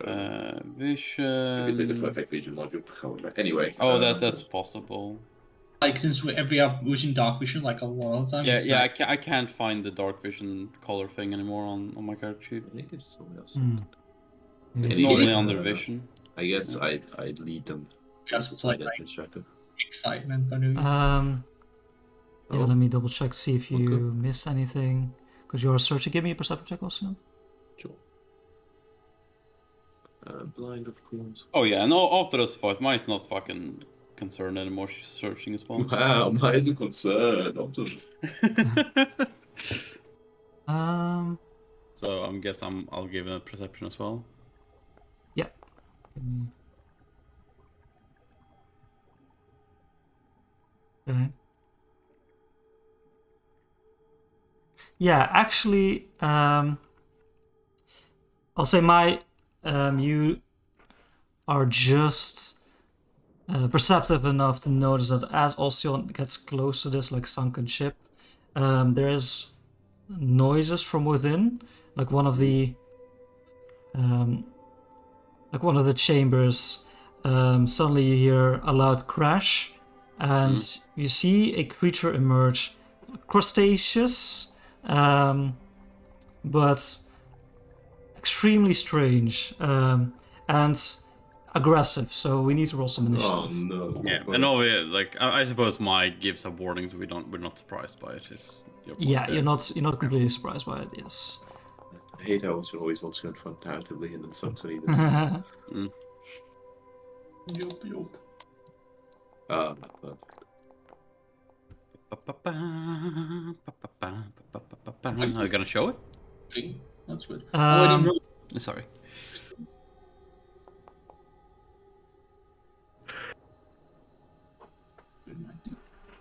Maybe it's like the Vision. perfect vision module. I can't remember. Anyway. Oh, that's possible. Like since we are using dark vision like a lot of time. Yeah, it's yeah. nice. I can't find the dark vision color thing anymore on my character sheet. I think it's something else. Hmm. Maybe It's it's normally not- under vision. I guess Yeah. I'd lead them. Just It's like, side entrance tracker. excitement when you Yeah, Oh. let me double check, see if you Okay. miss anything. Because you are searching. Give me a perception check also. Sure. Blind, of course. Oh yeah, no. After this fight, mine's not fucking concerned anymore. She's searching as well. Wow, my concern. I'm just... Um, So I'm guess I'll give it a perception as well. yeah. Give me- Okay. Yeah, actually, I'll say you are just perceptive enough to notice that as Ocean gets close to this like sunken ship, there is noises from within, like one of the chambers. Suddenly you hear a loud crash, and you see a creature emerge, crustaceous, but extremely strange and aggressive. So we need to roll some initiative. Oh no. Yeah, and like I suppose my gives a warning, so we're not surprised by it. Is your point Yeah, there. you're not completely surprised by it. Yes. I hate how Austin always wants to confront narratively and then sucks when he yup. Ah, Are you gonna show it? See, that's good. Um, Sorry.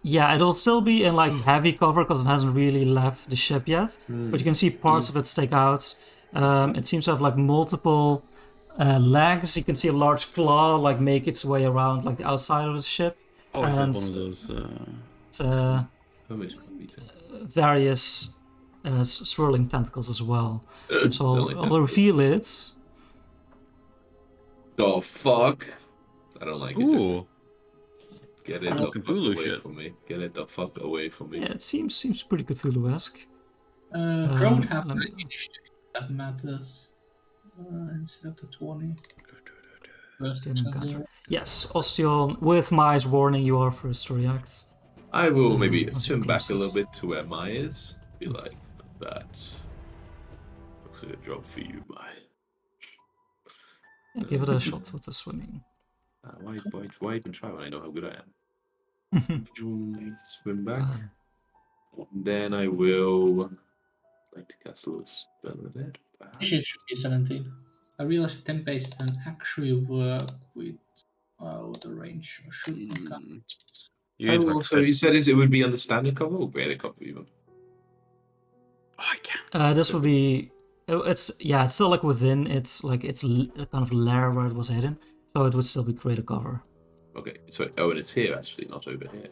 Yeah, it'll still be in like heavy cover because it hasn't really left the ship yet. But you can see parts of it stick out. It seems to have like multiple legs. You can see a large claw like make its way around like the outside of the ship. Oh, is it And one of those? it's, how much meeting? various swirling tentacles as well. And so Don't like I'll tentacles. reveal it. The fuck? I don't like it. Ooh. Get it Oh, the fuck Cthulhu away shit. from me. Get it the fuck away from me. Yeah, it seems pretty Cthulhu-esque. Don't have let me- an initiative that matters. Instead of the 20. First Didn't example. encounter. Yes, Ostion, with Mai's warning, you are first to react. I will maybe What's swim your back a process? little bit to where Mai is. Be like, that looks like a job for you, Mai. Yeah, give it a shot with the swimming. Why even try when I know how good I am? Swim back. Then I will like to cast a little spell of it. Initiative should be 17. I realized that 10 pace doesn't actually work with the range. Or should You need to Oh, so you said it would be under standard cover or greater cover even? Oh, I can't. This would be. It's still like within. It's kind of lair where it was hidden, so it would still be greater cover. Okay, so and it's here actually, not over here.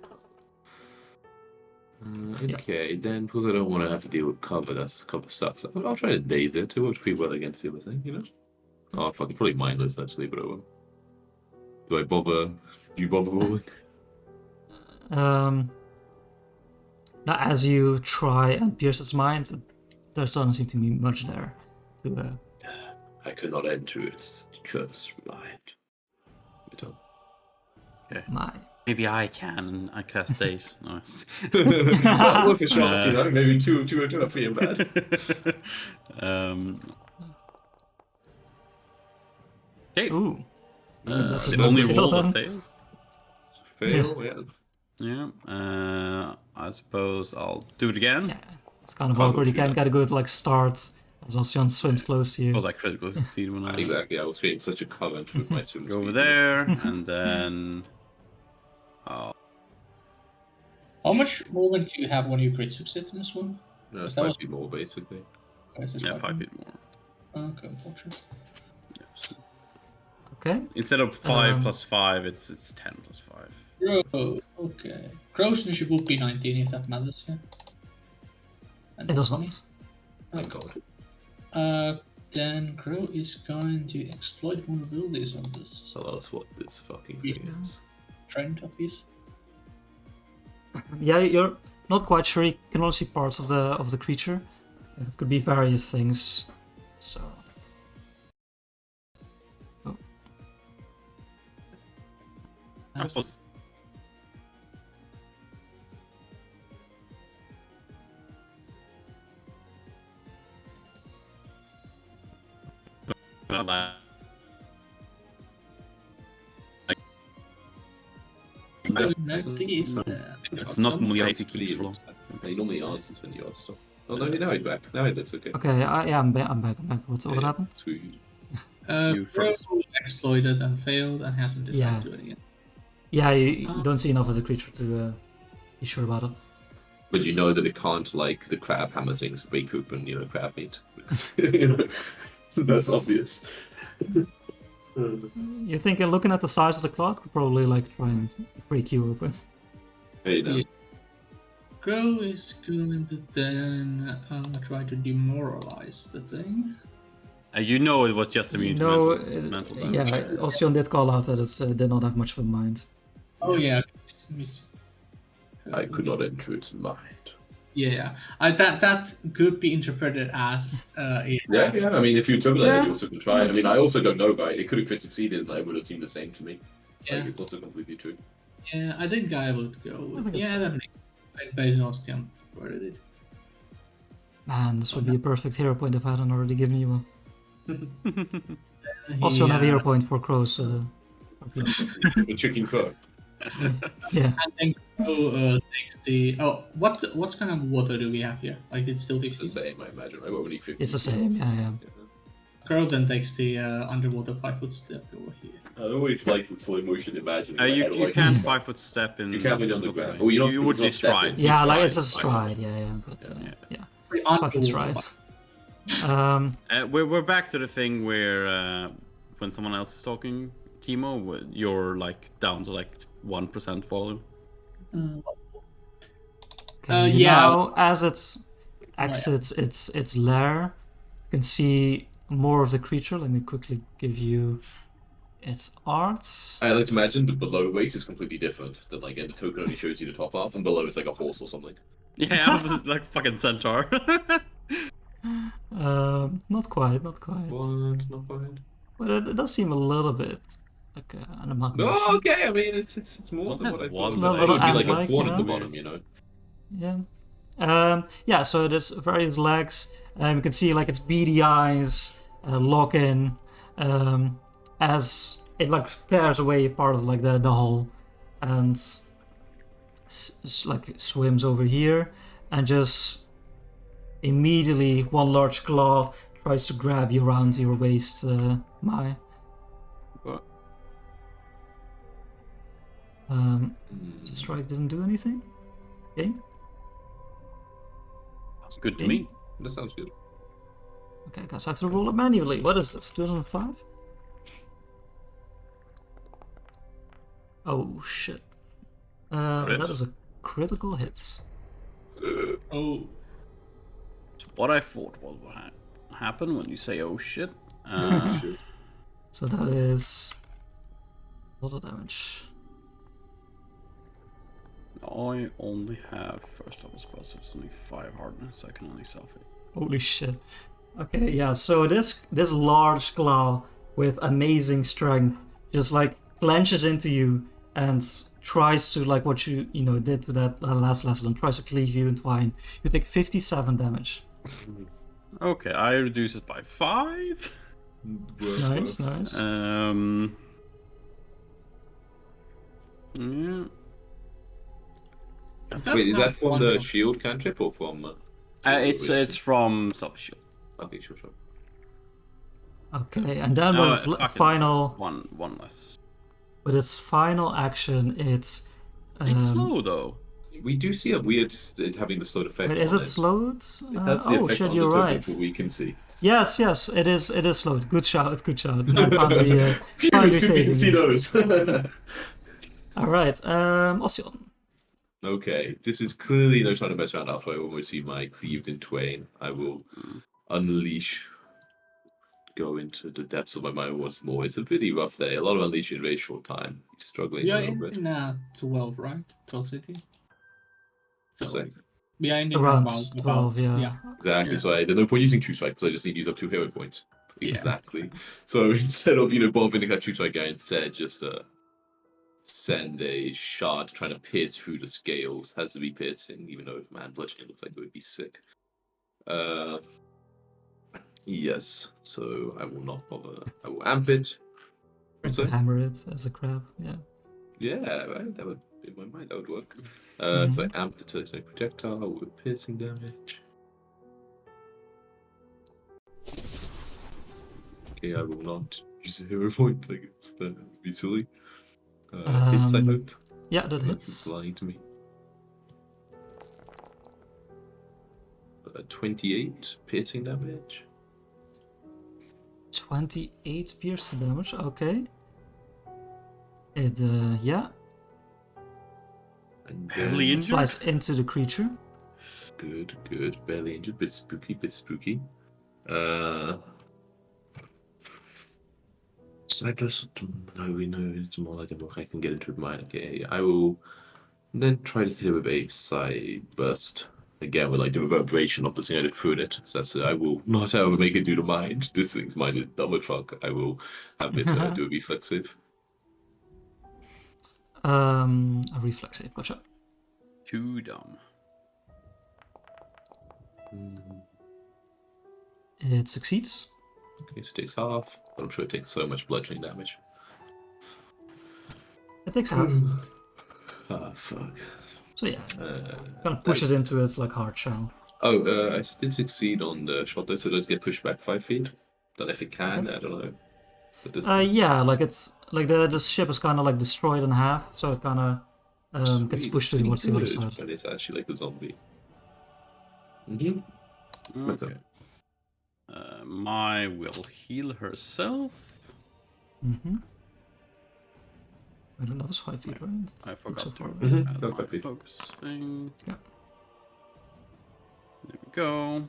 Okay, then because I don't want to have to deal with cover, cover sucks. I'll try to daze it. It works pretty well against the other thing, you know. Oh, fucking probably mindless actually, but I will. Do I bother? Do you bother rolling? Now, as you try and pierce its mind, there doesn't seem to be much there. I could not enter its curse reliant. My. Maybe I can, and I cast days. Nice. Worth a shot, you know. Maybe two are pretty bad. Okay. Ooh. That's the a only fail roll then. that fails. Fail, yes. Yeah. I suppose I'll do it again. Yeah, it's kind of awkward. You can't get a good like start as Ocean swims close to you. Oh, that critical succeed when I Exactly. I was creating such a current with my swim go over speed. there, and then How much movement do you have when you crit success in this one? No, it's That 5 was- feet more basically. Okay, so it's yeah, 5 5 feet more. Okay, unfortunate. Yeah, so Okay. instead of 5 Um, plus 5, it's 10 plus 5. Crow, okay. Crow's initiative would be 19 if that matters, yeah. And It does 20. not. My God. Then Crow is going to exploit vulnerabilities on this So that's what this fucking thing is. friend of his. Yeah, you're not quite sure. You can only see parts of the creature. It could be various things. So. Oh. I suppose. It's not Someone Multi pretty keeps flow. He normally answers when you ask stuff. Oh, no, now he's back. Now it looks okay. Okay, yeah, I'm back. What happened? Sweet. You Crow froze. exploited and failed and hasn't decided Yeah. to do it again. Yeah, you don't see enough of the creature to be sure about it. But you know that it can't, like, the crab hammer things, bake open, crab meat. You know, that's obvious. You think looking at the size of the cloth could probably like try and break you open. Hey, now. Yeah. Crow is going to then try to demoralize the thing. You know it was just immune to No, mental damage. yeah, Ocean did call out that it did not have much of a mind. Oh yeah. I could not enter its mind. Yeah, that could be interpreted as Yeah, I mean, if you took that, Yeah. you also could try. I mean, I also don't know, right? It could have crit succeeded, and I would have seemed the same to me. Yeah. Like, it's also completely true. Yeah, I think I would go with think it's that makes sense based on Stian worded it. Man, this would be a perfect hero point if I hadn't already given you one. He, Also, another hero point for crows. The chicken crow. Yeah. And then Crow takes the what kind of water do we have here? Like it's still It's the 50. same, I imagine. Right? Only 50. It's the same, yeah. Crow then takes the underwater 5-foot step over here. I always like the slow motion imagining. You can't 5-foot step in. You can't be on the ground. Oh, you would not just try. step in. Yeah, like Stride, it's a stride, I yeah. But yeah, fucking Underwater. stride. We're back to the thing where when someone else is talking, Timo, you're like down to like 1% volume. Okay, yeah. Now, as it exits its lair, you can see more of the creature. Let me quickly give you its arts. I like to imagine the below waist is completely different. That like, and the token only shows you the top half, and below it's like a horse or something. Yeah, I was like fucking centaur. Not quite. What? Not quite. But it does seem a little bit like an amalgamation. Oh, okay. I mean, it's more than Sometimes what I one thought. It's a It little would be like a ant-like, pawn you at the know? bottom, you know. Yeah, so it has various legs. You can see like its beady eyes lock in as it like tears away part of like the hull and like swims over here and just immediately one large claw tries to grab you around your waist, Mai. What? The strike didn't do anything. Okay. That's good to me. That sounds good. Okay, guys, I have to roll it manually. What is this? 2005? Oh shit. That is a critical hit. Oh, It's what I thought will happen when you say "oh shit." Sure. So that is a lot of damage. I only have first level spells, so it's only 5 hardness. I can only self it. Holy shit. Okay, yeah, so this large claw with amazing strength just like clenches into you and tries to, like what you did to that last lesson, tries to cleave you in twine. You take 57 damage. Okay, I reduce it by 5. Nice. Yeah. Wait, is that from the shield cantrip or from? It's from self shield. Okay, sure. Okay, and then No, with fucking final one less. with its final action, it's It's slow though. We do see a weird having the sort of effect. wait, is on it slowed? That's the Oh effect shit, on you're the token right. for we can see. Yes, it is slowed. Good shout. Foundry, Phew, Foundry we can see saving. those. All right, Ossian. Okay, this is clearly no time to mess around after I almost see my cleaved in twain. I will unleash, go into the depths of my mind once more. It's a pretty rough day. A lot of unleashing in a very short time. He's struggling We a are little bit. in 12, right? 12 city. Just So saying. we are ending Around about 12, yeah. Exactly. Yeah. So there's no point using True Strike because I just need to use up 2 hero points. Yeah. Exactly. So instead of bothering to cut True Strike guy, instead just send a shard trying to pierce through the scales. Has to be piercing, even though man bludgeoning looks like it would be sick. Yes. So I will not bother. I will amp it. To So, hammer it as a crab, yeah. yeah, right. That would in my mind that would work. So Mhm. I amp the telekinetic projectile with piercing damage. Okay, I will not use a hero point. Like it's that would be silly. Hits, I hope. Yeah, that Unless it's hits. lying to me. 28 piercing damage. 28 piercing damage, okay. It, yeah, And Barely then- it flies into the creature. Good, good. Barely injured, bit spooky, bit spooky. Cyclus, no, we know it's more like I can get into mine. Okay, I will then try to hit it with a side burst. Again, with like the reverberation of the thing I did through it. So that's it. I will not however make it do the mind. This thing's mind is dumb as fuck. I will have it do a reflex save. A reflex save, gotcha. Too dumb. It succeeds. Okay, so it takes half, but I'm sure it takes so much bludgeoning damage. It takes half. Ah, fuck. So yeah, kind of pushes into its like hard shell. Oh, I did succeed on the shot though, so it does get pushed back 5 feet. Don't know if it can, I don't know. But this Yeah, like it's like the ship is kind of like destroyed in half, so it kind of gets Sweet, pushed pretty towards the other good, side. But it's actually like a zombie. Mm-hmm. Okay. Mai will heal herself. Mm-hmm. I don't know, it's 5 feet, right? I forgot So to far. Mhm, add no, my 5 feet. focus thing. Yeah. There we go.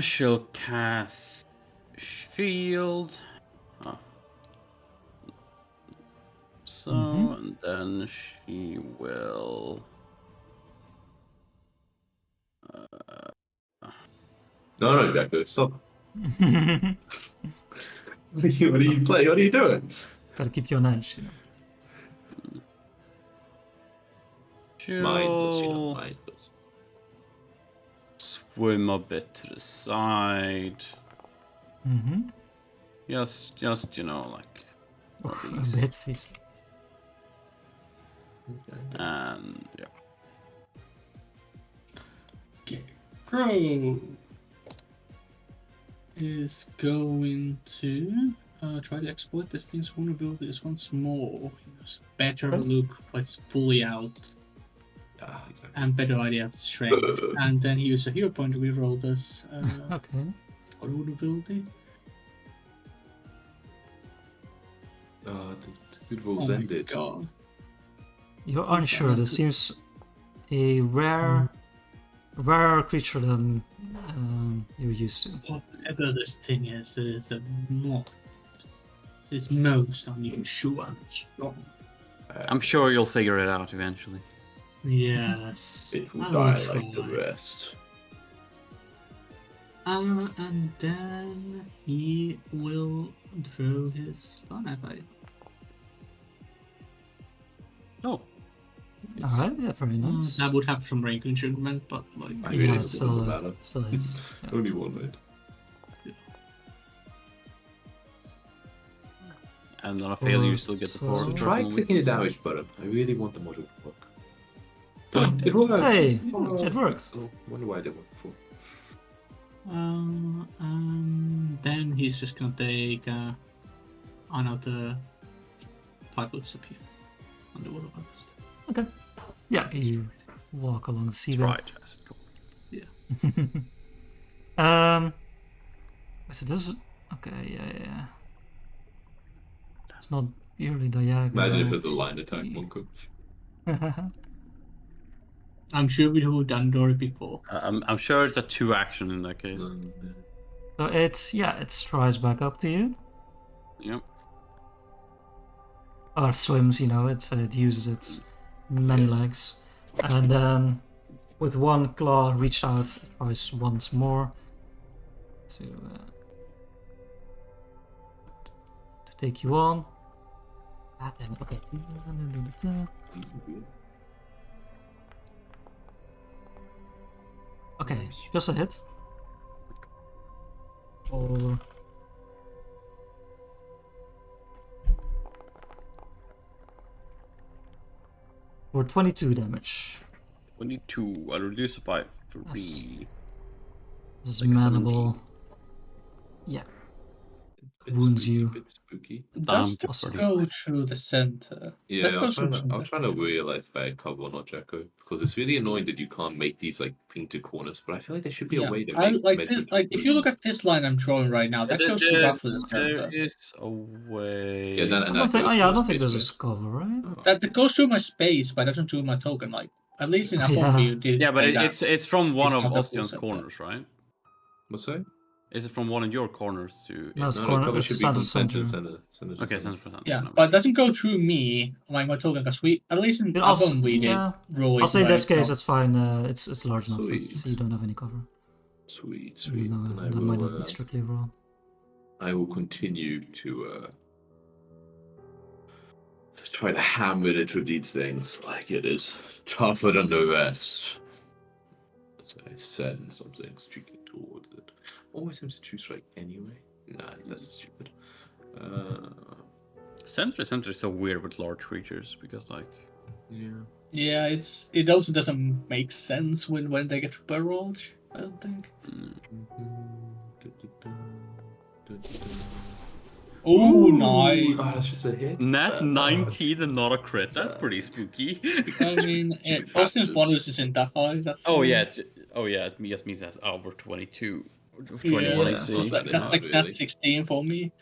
She'll cast shield. Oh. So, and then she will. No, Jacko, stop. What are you playing? What are you doing? Gotta keep you on edge, you know. Mindless, She'll mindless. swim a bit to the side. Mm-hmm. Just like A these. bit, he's And yeah. Okay. Crow is going to try to exploit this thing's vulnerabilities once more. He has better look, but it's fully out, Yeah, exactly. and better idea of strength. And then he uses a hero point to reroll this okay. vulnerability. The good rolls Oh my ended. god. You're unsure. This seems a rarer creature than you're used to. Whatever this thing is, it is it's most unusual and strong. I'm sure you'll figure it out eventually. Yes. It will I die will like the try. rest. And then he will throw his stun at me. Oh. Alright, yeah, very nice. That would have some range increment, but like I Yeah, really it's don't still, matter. still hits. Yeah. Only one, right? And on a failure, you still get the So- power of Try trouble. clicking the damage button. I really want the model to work. It worked! Hey, Oh. it works. Oh, I wonder why it didn't work before. then he's just gonna take another 5 foot step here. Underwater harvest. Okay. Yeah, you walk along the seabed. Right. Cool. So this is okay. Yeah. It's not purely diagonal. Imagine if it was a line attack, one could. I'm sure we've done Dory before. I'm sure it's a 2 action in that case. So it strides back up to you. Yep. Or it swims, it uses its many legs. And then with one claw reached out, it tries once more to take you on. Ah, damn it, okay. Okay, just a hit. Or for 22 damage. 22. I'll reduce it by 3. This is Like manable. Yeah, wounds you. Bit spooky. Does Damn, this pretty. go through the center? Yeah, That I goes was through the trying to realize if I had cover or not, Jacko, because it's really annoying that you can't make these like painted corners. But I feel like there should be a way to I make like this. measured Like if you look wounds. at this line I'm drawing right now, that goes through roughly the There center. is a way. Yeah, I don't think. Oh yeah, I don't think there's a cover, right? That goes through my space, but doesn't through my token. Like at least in a Yeah. home view, did Yeah, but say that. it's from one It's of not the full Ostion's center. corners, right? What's that? Is it from one of your corners to? No, it's No, corner. cover It's should be from center. center to Okay, center. 100%. Yeah, but it doesn't go through me, like my token, because we at least in It also, Avon we did yeah. roll it. I'll say in where this it's case not- it's fine. It's large enough Sweet. that you don't have any cover. Sweet. Even though Then I that might not will. be strictly raw. I will continue to just try to hammer it through these things like it is tougher than the rest. As I send something streaking towards it. Always seems to choose strike anyway. Nah, that's stupid. Center is so weird with large creatures because like. Yeah. Yeah, it also doesn't make sense when they get barreled. I don't think. Oh, nice. Oh, that's just a hit. Nat 19 and not a crit. That's pretty spooky. I mean, Stupid Austin's bastards. bonus isn't that high. That's It just means that's over 22. 21 yeah, AC. that's like, that's Not like really. Nat 16 for me.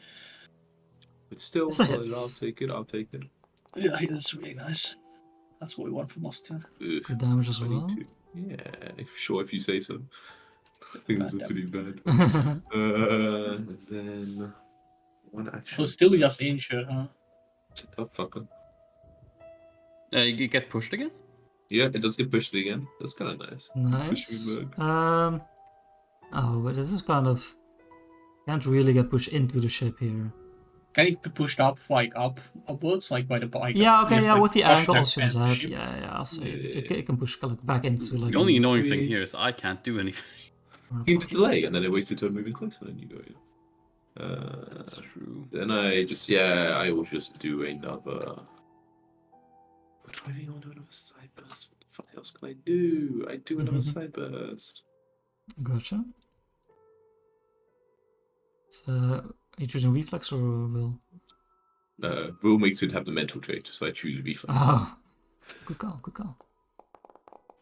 It's still It's a solid. hit. I'll take it. I'll take it. Yeah, that's really nice. That's what we want from Austin. Ugh, Good damage as well. 22. Yeah, sure, if you say so. I think this is Bad pretty bad. And then one action. So still just injured, huh? It's a tough fucker. You get pushed again? Yeah, it does get pushed again. That's kind of nice. Push Nice. me back. Oh, but this is kind of can't really get pushed into the ship here. Can it be pushed up, like upwards, like by the bike? Yeah, okay, Just, yeah, like, with the push angle that also against the that. ship? Yeah, I'll say Yeah. it can push like back into like. The only the- annoying thing sweet. here is I can't do anything. You need to delay, and then it wastes your turn moving closer, and then you go in. That's true. Then I will just do another. What do I think? I'll do another side burst. What the fuck else can I do? I do another Mhm. side burst. Gotcha. It's, are you choosing reflex or will? Will makes it have the mental trait, so I choose reflex. Oh, good call, good call.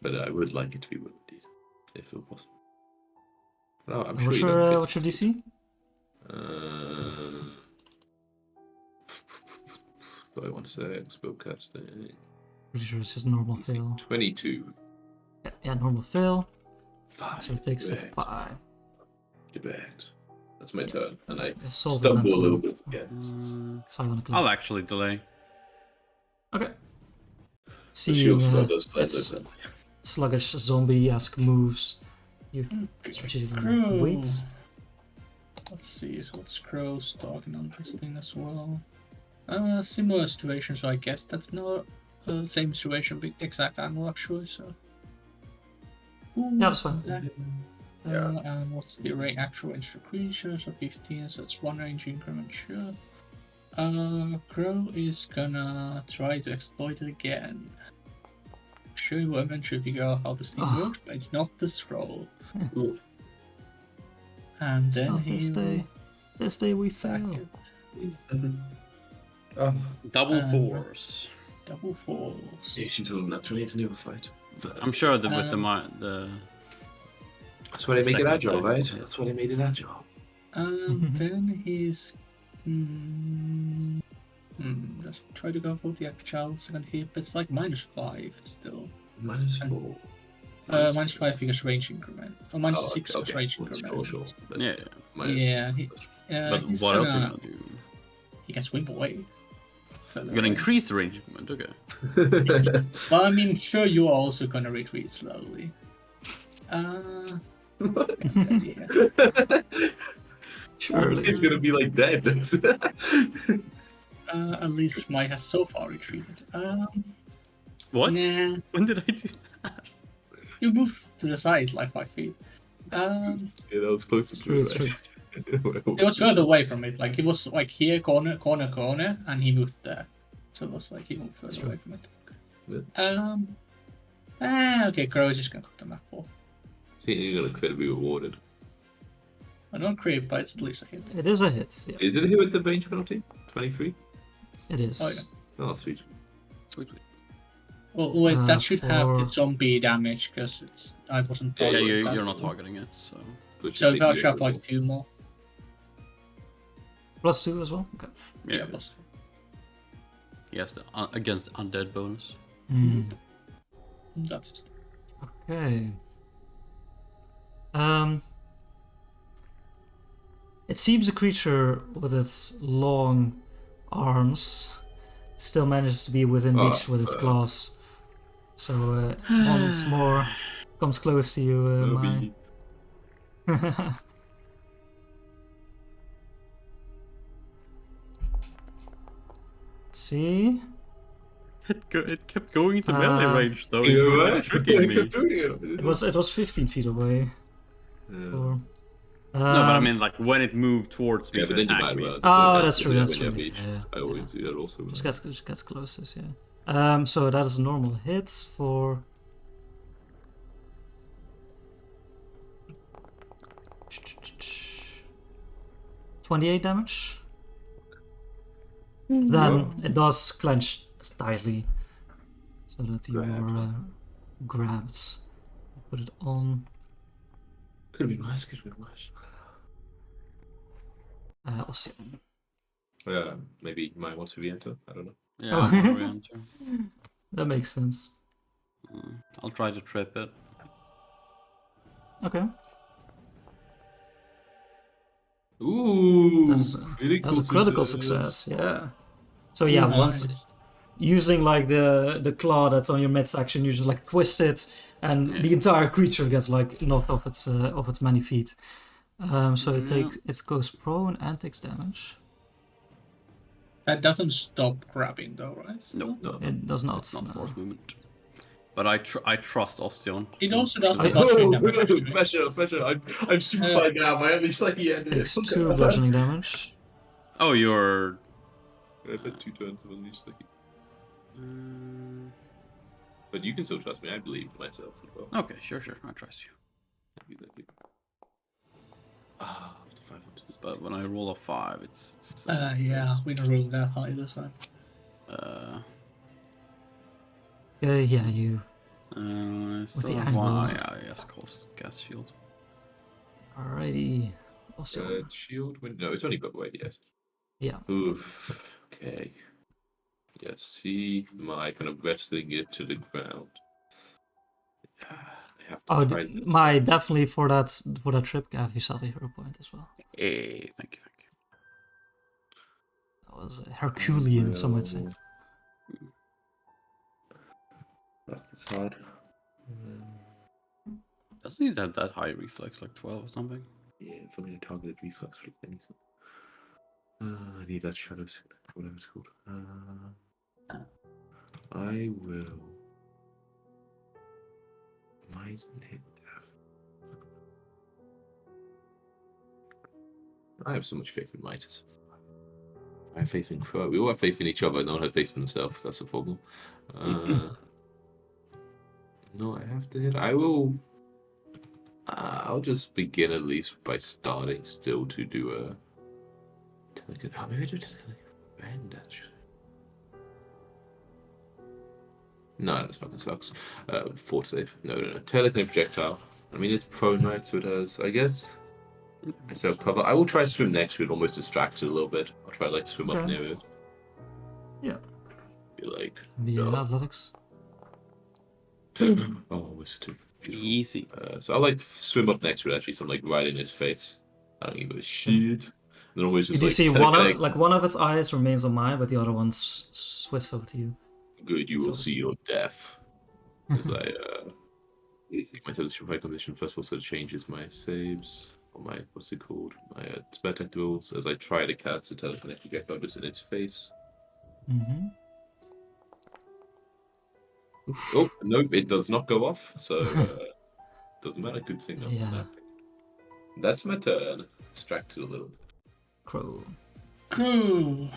But I would like it to be will indeed, if it was possible. Well, I'm sure What's you your don't what's your DC? But I want to say spellcasting. Pretty sure it's just normal fail. 22. Yeah, normal fail. 5. So it takes a Correct. 5. Correct. That's my turn, and I Yeah, solve the stumble a mental- little bit. Yeah. Psionically. I'll actually delay. Okay. The Seeing shield throw does its splendid. sluggish zombie-esque moves, you strategically wait. Let's see, so what's Crow's talking on this thing as well? Similar situation, so I guess that's not the same situation, but exact angle actually, so. Ooh, Yeah, that's fine. And what's the actual range for creatures? So 15, so it's 1 range increment, sure. Crow is gonna try to exploit it again. Sure, we'll eventually figure out how this thing works, but it's not the scroll. Oof. And It's then not he this day. This day we back fail. it. Oh, Double Um, fours. Double falls. yeah, she told him naturally it's a new fight. But I'm sure that with Um, that's why they make it second agile, attack. right? That's why they made it agile. And then he's. Let's try to go for the actual second hit. It's like -5 still. -4. -5 because range increment. Or -6 Oh, because okay. range Well, increment. sure. But Yeah. Yeah, But he's what else are you gonna- gonna do? He can swim away. You're gonna increase the range increment, okay. Well, I mean, sure, you are also gonna retreat slowly. Yeah. Surely. He's gonna be like dead. At least Mike has so far retreated. What? Nah, When did I do that? you moved to the side like 5 feet. Yeah, that was closest to It's it. true. It was further away from it. Like, it was like here, corner, and he moved there. So it was like he moved further away from it. Okay, Crow is just gonna cook the map for. See, you're gonna crit be rewarded. I don't creep, but it's at least a hit. It is a hit. Yeah, Is it here with the range penalty? 23? it is. Oh, yeah. Oh, sweet. Sweet. Well, wait, that should have the for- zombie damage because it's. I wasn't. Yeah, Yeah, targeting that you're not before. targeting it, so. So I'll shove like 2 more. +2 as well. Okay. Yeah, plus 2. He has the against undead bonus. That's. Okay. It seems a creature with its long arms still manages to be within reach with its claws. So once more comes close to you, Mai. See? It kept going into melee range though. You You know were what? tricking me. It was 15 feet away. Or, No, but I mean, like when it moved towards me Yeah, to but then you attack might me. well. Oh, that's true, when that's you have true, reached. yeah. I always do that also. just gets closest, yeah. So that is a normal hit for 28 damage. Then it does clench tightly, so that you are grabbed. Put it on. Could have been worse, could have been worse. Ossian. Maybe you might want to re-enter. I don't know. Yeah, Oh. I'm gonna re-enter. That makes sense. I'll try to trip it. Okay. Ooh, That is that's a critical success, yeah. So yeah, once Nice. using like the claw that's on your midsection, you just like twist it, and the entire creature gets like knocked off its many feet. So it goes prone and takes damage. That doesn't stop grabbing though, right? Still? No. It does not. It's not no. force movement. But I trust Ostion. It also does the I- bludgeoning damage. actually. Pressure. I'm super fine now. My only slightly ended. Takes 2 bludgeoning damage. Oh, you're. I've had 2 turns of unleash sticky. But you can still trust me. I believe in myself as well. Okay, sure. I trust you. Thank you. Ah, after 500. But when I roll a 5, it's Yeah, we don't roll that high this time. Yeah, you. I still the have one. angle. Yeah, yes, cost gas shield. Alrighty. Also, Shield win. No, it's only but wait, yes. yeah. Oof. Okay. Yeah, see my kind of wrestling it to the ground. I have to Oh, try this. my definitely for that trip, have yourself a hero point as well. Hey, thank you. That was Herculean, some might say. It's hard. Doesn't he have that high reflex, like 12 or something? Yeah, if I'm going to target reflex for anything. I need that shadow signal, whatever it's called. I will. Might hit death. I have so much faith in Might. I have faith in Crow. We all have faith in each other, no one has faith in themselves. That's a problem. No, I have to hit. I will. I'll just begin at least by starting still to do a. Oh, maybe I do bend actually. No, that fucking sucks. Fort save. No. Telekinetic projectile. I mean, it's prone, right? So it has, I guess. Instead of cover, I will try to swim next to it, almost distract it a little bit. I'll try to like swim up Okay. near it. Yeah. Be like, Yeah, no. athletics. Oh, it's too beautiful. Easy. So I like swim up next to it actually, so I'm like right in his face. I don't give a shit. And then always You just do like see one of telekinetic. like one of its eyes remains on mine, but the other one's switched over to you. Good, you will So- see your death. As I my satisfaction by condition first of all sort of changes my saves or my what's it called? My spell attack duels as I try to cast a telekinetic projectile just in its face. Mm-hmm. Oh nope, it does not go off, so doesn't matter. Good thing I'm Yeah. not. That's my turn. Distracted a little. Crow. Crow.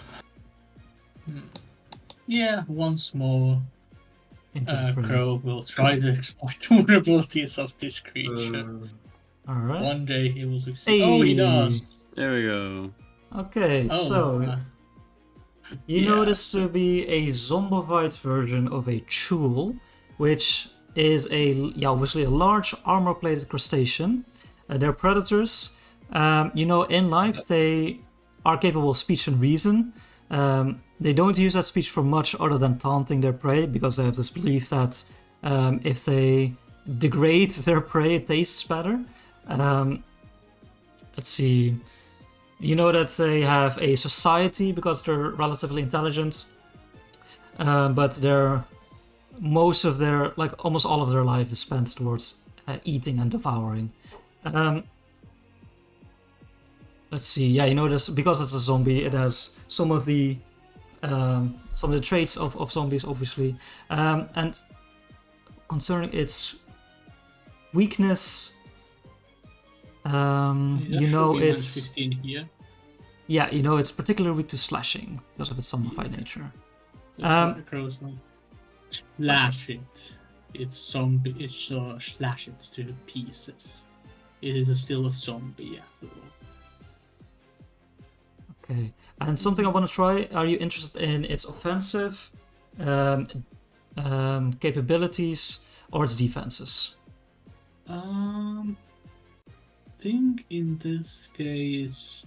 Yeah, once more, Into the prey. Crow will try to exploit the vulnerabilities of this creature. Alright. One day he will succeed. Oh, he does. There we go. Okay, Oh, so you yeah. know this to be a zombified version of a chul, which is obviously a large armor-plated crustacean. They're predators. In life they are capable of speech and reason. They don't use that speech for much other than taunting their prey, because they have this belief that if they degrade their prey, it tastes better. Let's see. You know that they have a society because they're relatively intelligent, but almost all of their life is spent towards eating and devouring. Let's see. Yeah, you know this because it's a zombie. It has some of the traits of zombies, obviously, and concerning its weakness. It's 15 here. Yeah, it's particularly weak to slashing because of its zombified nature. The Crow's like slash it. It's zombie. It slash it to pieces. It is still a zombie after all. Okay, and something I want to try. Are you interested in its offensive capabilities or its defenses? Think in this case,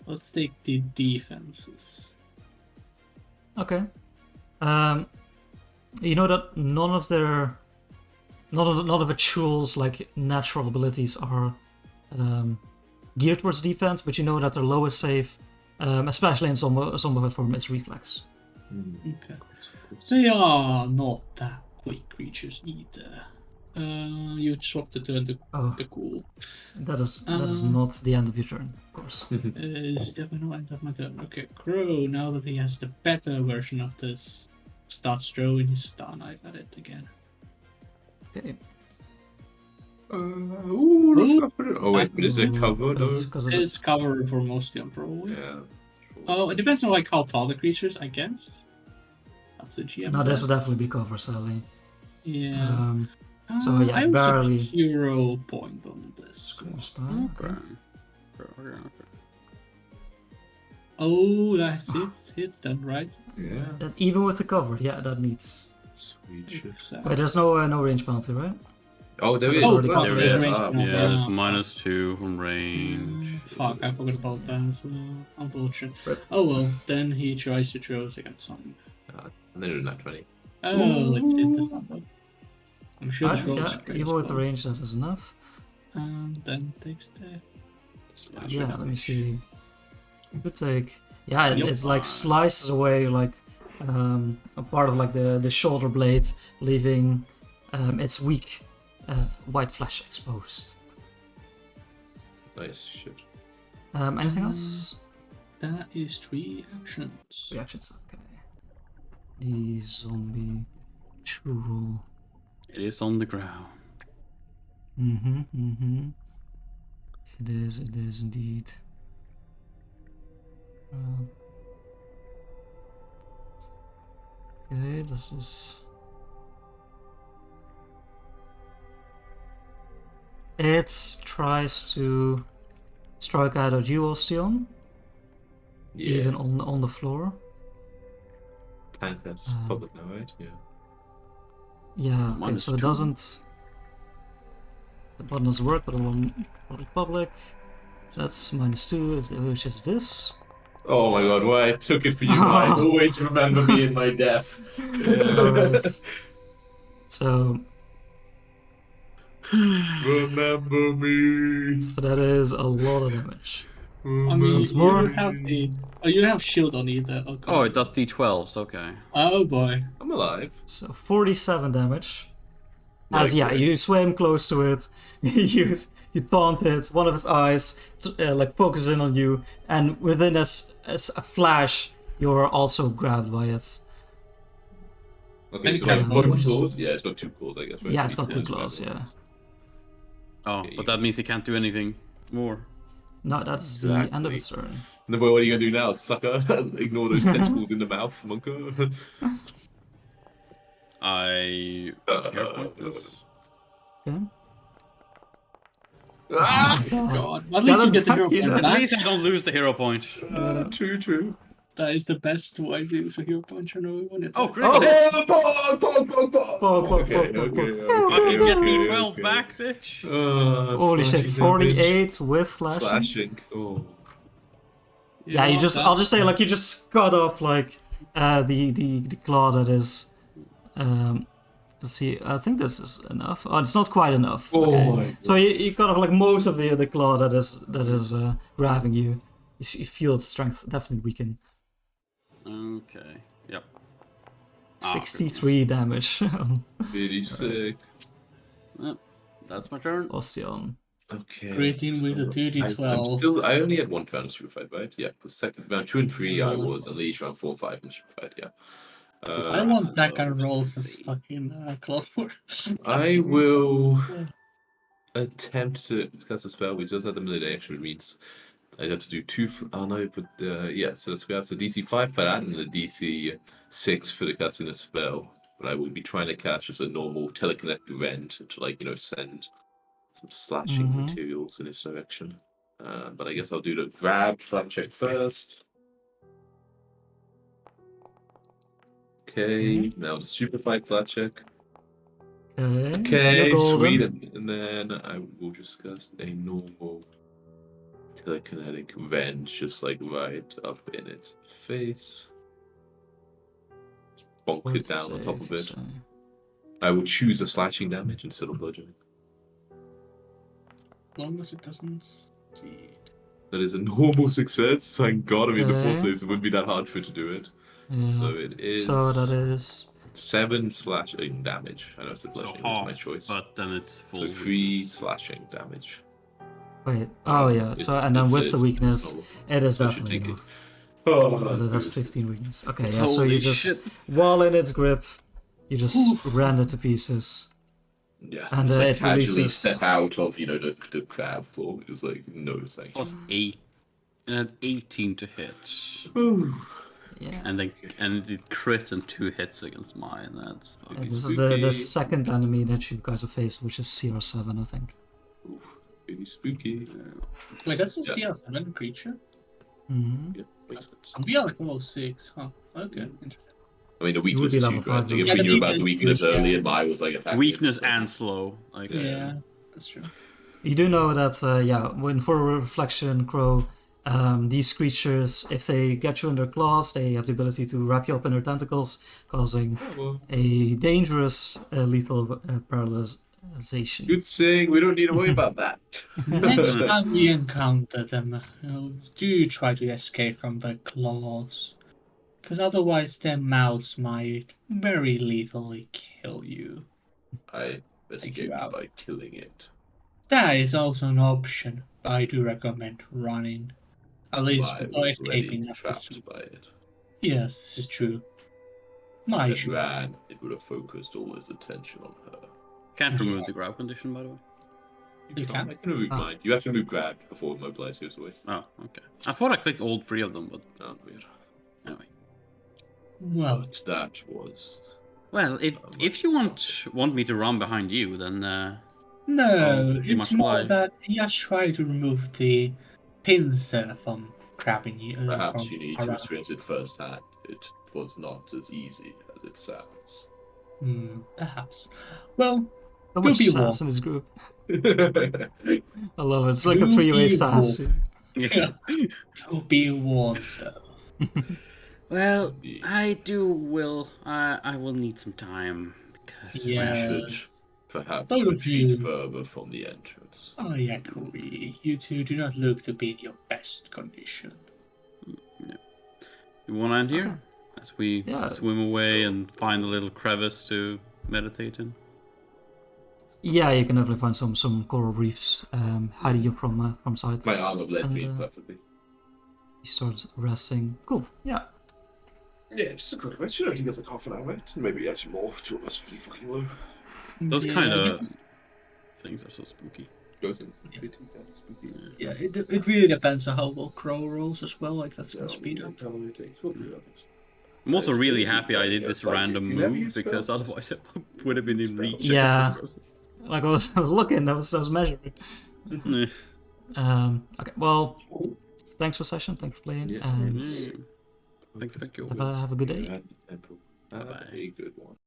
let's take the defenses. Okay. You know that none of the Chul's like natural abilities are geared towards defense, but you know that their lowest save, especially in zombified form, is reflex. Okay. They are not that quick creatures either. You swapped it to the cool. That is not the end of your turn, of course. It's definitely not end of my turn. Okay, Crow, now that he has the better version of this, starts throwing his star knife at it again. Okay. Oh wait, but is it covered though? It's covered for mostly on probably. Yeah. Oh, it depends on how tall the creatures, I guess. Up to GM. No, this would definitely be cover, Sally. Yeah. So yeah, I was barely. a hero point on this. Okay. Oh, that's it. It's done, right? Yeah. Even with the cover, yeah, that needs. Sweet shit. Exactly. Wait, there's no range penalty, right? Oh, there is. already There covered. it is. range Ah, penalty. Yeah, it's Yeah. -2 from range. Fuck, I forgot about that. So unfortunate. Rip. Oh well, then he tries to throw against something. And then not 20. Oh, let's hit this number. I'm sure this roll is Yeah, great. even with the range, that is enough. And then takes the. Yeah, let me see. You could take. Yeah, Yup. it's like slices away like a part of like the shoulder blade, leaving its weak white flesh exposed. Nice shit. Anything else? That is 3 actions. Reactions. Okay. The zombie tool. It is on the ground. It is indeed. Okay, this is. It tries to strike out at you, Ostion, Yeah. even on the floor. Tank that's public now, right? Yeah. Yeah, okay, so it -2. doesn't. The button doesn't work, but on public. That's -2, which is this. Oh my god, why I took it for you guys. Always remember me in my death. Alright. So Remember me. that is a lot of damage. I mean, Once you more. don't have the. Oh, you don't have shield on either. Okay. Oh, it does D12s. Okay. Oh boy. I'm alive. So 47 damage. Right, As great. you swim close to it, you taunt it. One of its eyes like focuses in on you, and within a flash, you're also grabbed by it. Okay, Any so kind like of both damage. claws? Yeah, it's got 2 claws, I guess. Right? Yeah, So it's got 2 it's claws. random. Yeah. Oh, Okay, but that means he can't do anything more. No, that's the end of its turn. And then what are you gonna do now, sucker? Ignore those tentacles in the mouth, monka. I hero point this. Okay. Ah! God. At least you get the hero attack, you point know. At back. least I don't lose the hero point. True. That is the best way to use a hero point. You know, when Oh, it's critical hit! Pog. I can get D12 back, bitch. Holy shit! slashing 48 with slashing. Slashing. Oh. Yeah, you just. I'll just say like you just cut off like the claw that is. Let's see. I think this is enough. Oh, it's not quite enough. Oh Okay. my So you cut off like most of the claw that is grabbing you. You feel its strength definitely weaken. Okay. Yep. 63 damage. Very sick. Yep. That's my turn. Osteon. Okay. Creating with a 2d12. I only had one round of Stupefied, right? Yeah. The second round 2 and 3 I was Unleashed, round 4 and 5 in Stupefied, yeah. I want that kind of rolls as fucking Cloud Force. I will attempt to cast a spell which does have the melee action, which means I'd have to do 2. Oh no, but yeah, so we have DC 5 for that and a DC 6 for the casting a spell. But I will be trying to cast just a normal telekinetic rend to, like, send some slashing materials in this direction. But I guess I'll do the grab flat check first. Okay, now the stupefied flat check. Okay, You're golden. sweet. And then I will just cast a normal telekinetic wrench, just like right up in its face. Just bonk it down on top of it. I will choose a slashing damage instead of bludgeoning. As long as it doesn't succeed. That is a normal success. Thank God. I mean, the full Okay. saves, it wouldn't be that hard for it to do it. Yeah. So it is. So that is 7 slashing damage. I know it's a So bludgeoning, it's my half, choice. but then it's full. So 3 weakness. slashing damage. wait. Oh yeah. So and then with the weakness, it is So I should definitely take it. enough. Oh, Because it has good. 15 weakness. Okay, yeah. So Holy you just shit. while in its grip, you just rend it to pieces. Yeah, And, just, like, it casually releases- step out of the crab floor. It was like no thank you. Plus 8. And an 18 to hit. Yeah. And it crit and 2 hits against mine. That's Yeah, fucking this is spooky. the second enemy that you guys have faced, which is CR7, I think. Ooh, pretty spooky. Wait, that's a Yeah. CR7 creature? Mm-hmm. Yeah, makes sense. I'm beyond like level 6, huh? Okay, interesting. I mean, the would weakness be is level huge, right? 5 Like, if Yeah, we the knew about the weakness weakness is huge, earlier, yeah. Mai was like attacking. weakness it. and slow. Like Yeah, that's true. You do know that, when for Reflection Crow, these creatures, if they get you in their claws, they have the ability to wrap you up in their tentacles, causing Oh, well, a dangerous lethal paralyzation. good saying. We don't need to worry about that. Next time we encounter them, do try to escape from their claws. Because otherwise their mouths might very lethally kill you. I escaped out. by killing it. That is also an option. I do recommend running. At least I or was escaping. already trapped by it. Yes, this is true. My If it issue. ran, it would have focused all his attention on her. can't remove the grab condition, by the way. You I can. can remove Ah. mine. You have to remove grab before mobilize goes away. Oh, okay. I thought I clicked all 3 of them, but Oh, weird. anyway. Well, But that was. Well, if you want me to run behind you, then no, pretty it's much more alive. that he has tried to remove the pincer from grabbing you. Perhaps from you need to around. experience it firsthand. It was not as easy as it sounds. Perhaps. Well, So much be sass warned. in this group. I I love it. It's like a Do three-way be sass. warned. You'll be warned, though. Well, I will need some time because Yeah. We should perhaps Both of retreat you. further from the entrance. I agree. You two do not look to be in your best condition. you want to end here Okay. as we Yeah. swim away and find a little crevice to meditate in. Yeah, you can definitely find some coral reefs hiding you from sight. My armor bled And, me perfectly. You start resting. Cool. Yeah. Yeah, just a quick question. I think it's like half an hour, right? Maybe actually more. 2 of us really fucking low. Those Yeah, kind I of guess- things are so spooky. Goes in pretty kind of spooky. Yeah, it really depends on how well Crow rolls as well. Like that's gonna speed up. How long it takes? We'll figure it out. I'm also It's really crazy, happy I but did yeah, this it's like random you never move use because spells. otherwise it would have been in reach. Yeah. Like I was looking, I was measuring. Yeah. Okay. Well, thanks for session. Thanks for playing, Yeah. and Thank you. have a good day. Have a good one.